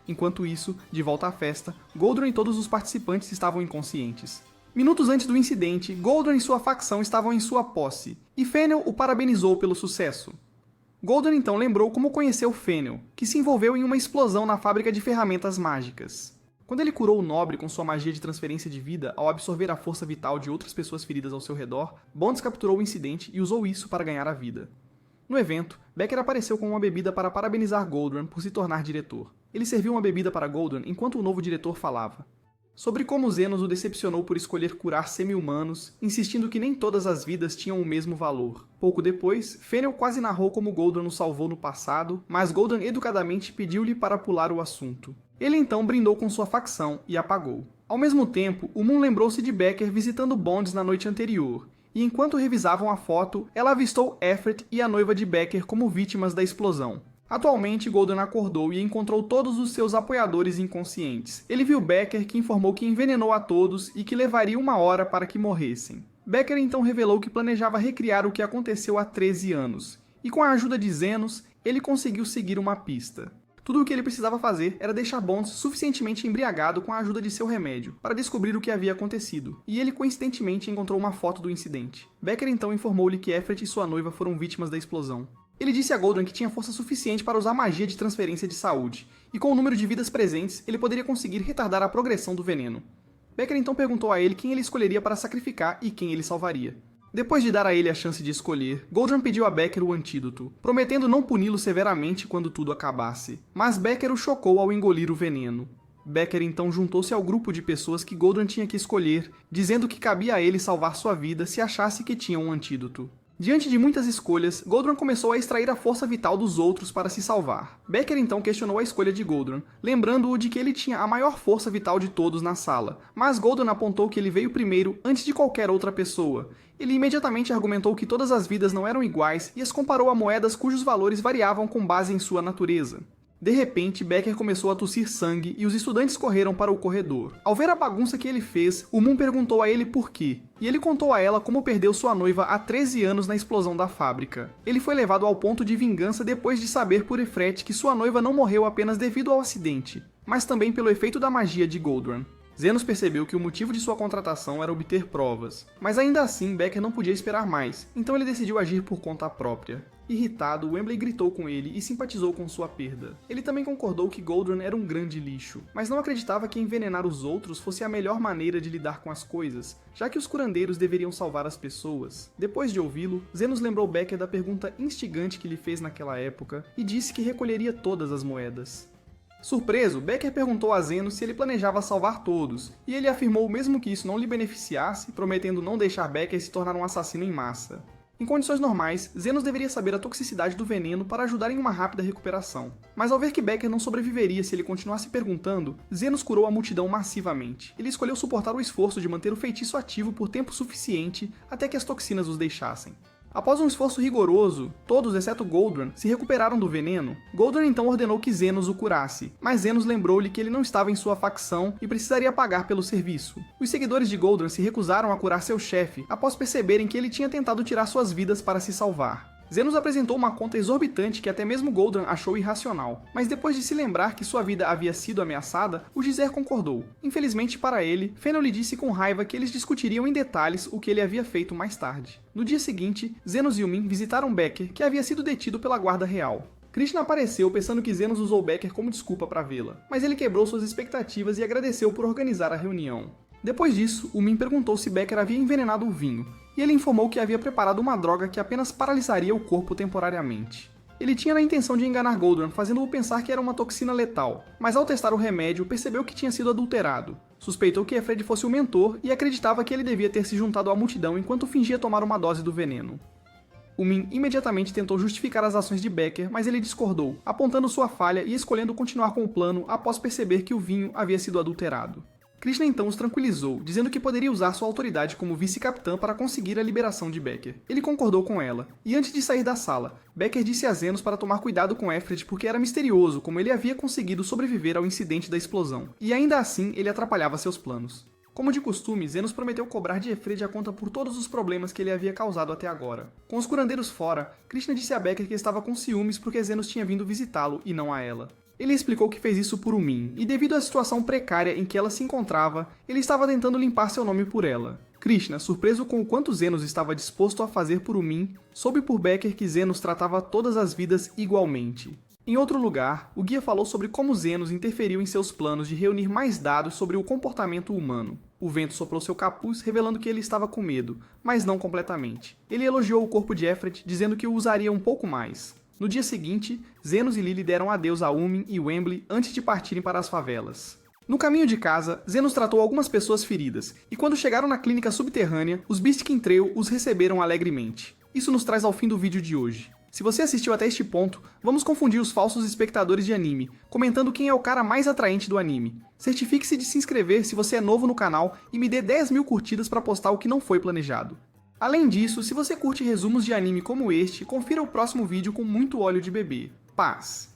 S1: Enquanto isso, de volta à festa, Goldrun e todos os participantes estavam inconscientes. Minutos antes do incidente, Goldrun e sua facção estavam em sua posse, e Fennel o parabenizou pelo sucesso. Goldrun então lembrou como conheceu Fennel, que se envolveu em uma explosão na fábrica de ferramentas mágicas. Quando ele curou o nobre com sua magia de transferência de vida ao absorver a força vital de outras pessoas feridas ao seu redor, Bonds capturou o incidente e usou isso para ganhar a vida. No evento, Becker apareceu com uma bebida para parabenizar Goldrun por se tornar diretor. Ele serviu uma bebida para Goldrun enquanto o novo diretor falava. Sobre como Zenos o decepcionou por escolher curar semi-humanos, insistindo que nem todas as vidas tinham o mesmo valor. Pouco depois, Fennel quase narrou como Goldrun o salvou no passado, mas Goldrun educadamente pediu-lhe para pular o assunto. Ele então brindou com sua facção e apagou. Ao mesmo tempo, o Moon lembrou-se de Becker visitando Bonds na noite anterior, e enquanto revisavam a foto, ela avistou Effred e a noiva de Becker como vítimas da explosão. Atualmente, Goldrun acordou e encontrou todos os seus apoiadores inconscientes. Ele viu Becker, que informou que envenenou a todos e que levaria 1 hora para que morressem. Becker então revelou que planejava recriar o que aconteceu há 13 anos, e com a ajuda de Zenos, ele conseguiu seguir uma pista. Tudo o que ele precisava fazer era deixar Bonds suficientemente embriagado com a ajuda de seu remédio, para descobrir o que havia acontecido, e ele coincidentemente encontrou uma foto do incidente. Becker então informou-lhe que Effred e sua noiva foram vítimas da explosão. Ele disse a Goldrun que tinha força suficiente para usar magia de transferência de saúde, e com o número de vidas presentes, ele poderia conseguir retardar a progressão do veneno. Becker então perguntou a ele quem ele escolheria para sacrificar e quem ele salvaria. Depois de dar a ele a chance de escolher, Goldrun pediu a Becker o antídoto, prometendo não puni-lo severamente quando tudo acabasse. Mas Becker o chocou ao engolir o veneno. Becker então juntou-se ao grupo de pessoas que Goldrun tinha que escolher, dizendo que cabia a ele salvar sua vida se achasse que tinha um antídoto. Diante de muitas escolhas, Goldrun começou a extrair a força vital dos outros para se salvar. Becker então questionou a escolha de Goldrun, lembrando-o de que ele tinha a maior força vital de todos na sala, mas Goldrun apontou que ele veio primeiro antes de qualquer outra pessoa. Ele imediatamente argumentou que todas as vidas não eram iguais e as comparou a moedas cujos valores variavam com base em sua natureza. De repente, Becker começou a tossir sangue e os estudantes correram para o corredor. Ao ver a bagunça que ele fez, o Moon perguntou a ele por quê, e ele contou a ela como perdeu sua noiva há 13 anos na explosão da fábrica. Ele foi levado ao ponto de vingança depois de saber por Effred que sua noiva não morreu apenas devido ao acidente, mas também pelo efeito da magia de Goldrun. Zenos percebeu que o motivo de sua contratação era obter provas, mas ainda assim Becker não podia esperar mais, então ele decidiu agir por conta própria. Irritado, Wembley gritou com ele e simpatizou com sua perda. Ele também concordou que Goldrun era um grande lixo, mas não acreditava que envenenar os outros fosse a melhor maneira de lidar com as coisas, já que os curandeiros deveriam salvar as pessoas. Depois de ouvi-lo, Zenos lembrou Becker da pergunta instigante que lhe fez naquela época e disse que recolheria todas as moedas. Surpreso, Becker perguntou a Zenos se ele planejava salvar todos, e ele afirmou mesmo que isso não lhe beneficiasse, prometendo não deixar Becker se tornar um assassino em massa. Em condições normais, Zenos deveria saber a toxicidade do veneno para ajudar em uma rápida recuperação. Mas ao ver que Becker não sobreviveria se ele continuasse perguntando, Zenos curou a multidão massivamente. Ele escolheu suportar o esforço de manter o feitiço ativo por tempo suficiente até que as toxinas os deixassem. Após um esforço rigoroso, todos exceto Goldrun se recuperaram do veneno. Goldrun então ordenou que Zenos o curasse, mas Zenos lembrou-lhe que ele não estava em sua facção e precisaria pagar pelo serviço. Os seguidores de Goldrun se recusaram a curar seu chefe após perceberem que ele tinha tentado tirar suas vidas para se salvar. Zenos apresentou uma conta exorbitante que até mesmo Goldrun achou irracional, mas depois de se lembrar que sua vida havia sido ameaçada, o Gizer concordou. Infelizmente para ele, Fennel lhe disse com raiva que eles discutiriam em detalhes o que ele havia feito mais tarde. No dia seguinte, Zenos e Umin visitaram Becker, que havia sido detido pela guarda real. Krishna apareceu pensando que Zenos usou Becker como desculpa para vê-la, mas ele quebrou suas expectativas e agradeceu por organizar a reunião. Depois disso, Umin perguntou se Becker havia envenenado o vinho, e ele informou que havia preparado uma droga que apenas paralisaria o corpo temporariamente. Ele tinha a intenção de enganar Goldrun, fazendo-o pensar que era uma toxina letal, mas ao testar o remédio, percebeu que tinha sido adulterado. Suspeitou que Effred fosse o mentor e acreditava que ele devia ter se juntado à multidão enquanto fingia tomar uma dose do veneno. Min imediatamente tentou justificar as ações de Becker, mas ele discordou, apontando sua falha e escolhendo continuar com o plano após perceber que o vinho havia sido adulterado. Krishna então os tranquilizou, dizendo que poderia usar sua autoridade como vice-capitã para conseguir a liberação de Becker. Ele concordou com ela, e antes de sair da sala, Becker disse a Zenos para tomar cuidado com Efred porque era misterioso como ele havia conseguido sobreviver ao incidente da explosão, e ainda assim ele atrapalhava seus planos. Como de costume, Zenos prometeu cobrar de Efred a conta por todos os problemas que ele havia causado até agora. Com os curandeiros fora, Krishna disse a Becker que estava com ciúmes porque Zenos tinha vindo visitá-lo e não a ela. Ele explicou que fez isso por Min, e devido à situação precária em que ela se encontrava, ele estava tentando limpar seu nome por ela. Krishna, surpreso com o quanto Zenos estava disposto a fazer por Min, soube por Becker que Zenos tratava todas as vidas igualmente. Em outro lugar, o guia falou sobre como Zenos interferiu em seus planos de reunir mais dados sobre o comportamento humano. O vento soprou seu capuz, revelando que ele estava com medo, mas não completamente. Ele elogiou o corpo de Efred, dizendo que o usaria um pouco mais. No dia seguinte, Zenos e Lily deram adeus a Umin e Wembley antes de partirem para as favelas. No caminho de casa, Zenos tratou algumas pessoas feridas, e quando chegaram na clínica subterrânea, os Beastkin Trail os receberam alegremente. Isso nos traz ao fim do vídeo de hoje. Se você assistiu até este ponto, vamos confundir os falsos espectadores de anime, comentando quem é o cara mais atraente do anime. Certifique-se de se inscrever se você é novo no canal e me dê 10.000 curtidas para postar o que não foi planejado. Além disso, se você curte resumos de anime como este, confira o próximo vídeo com muito óleo de bebê. Paz!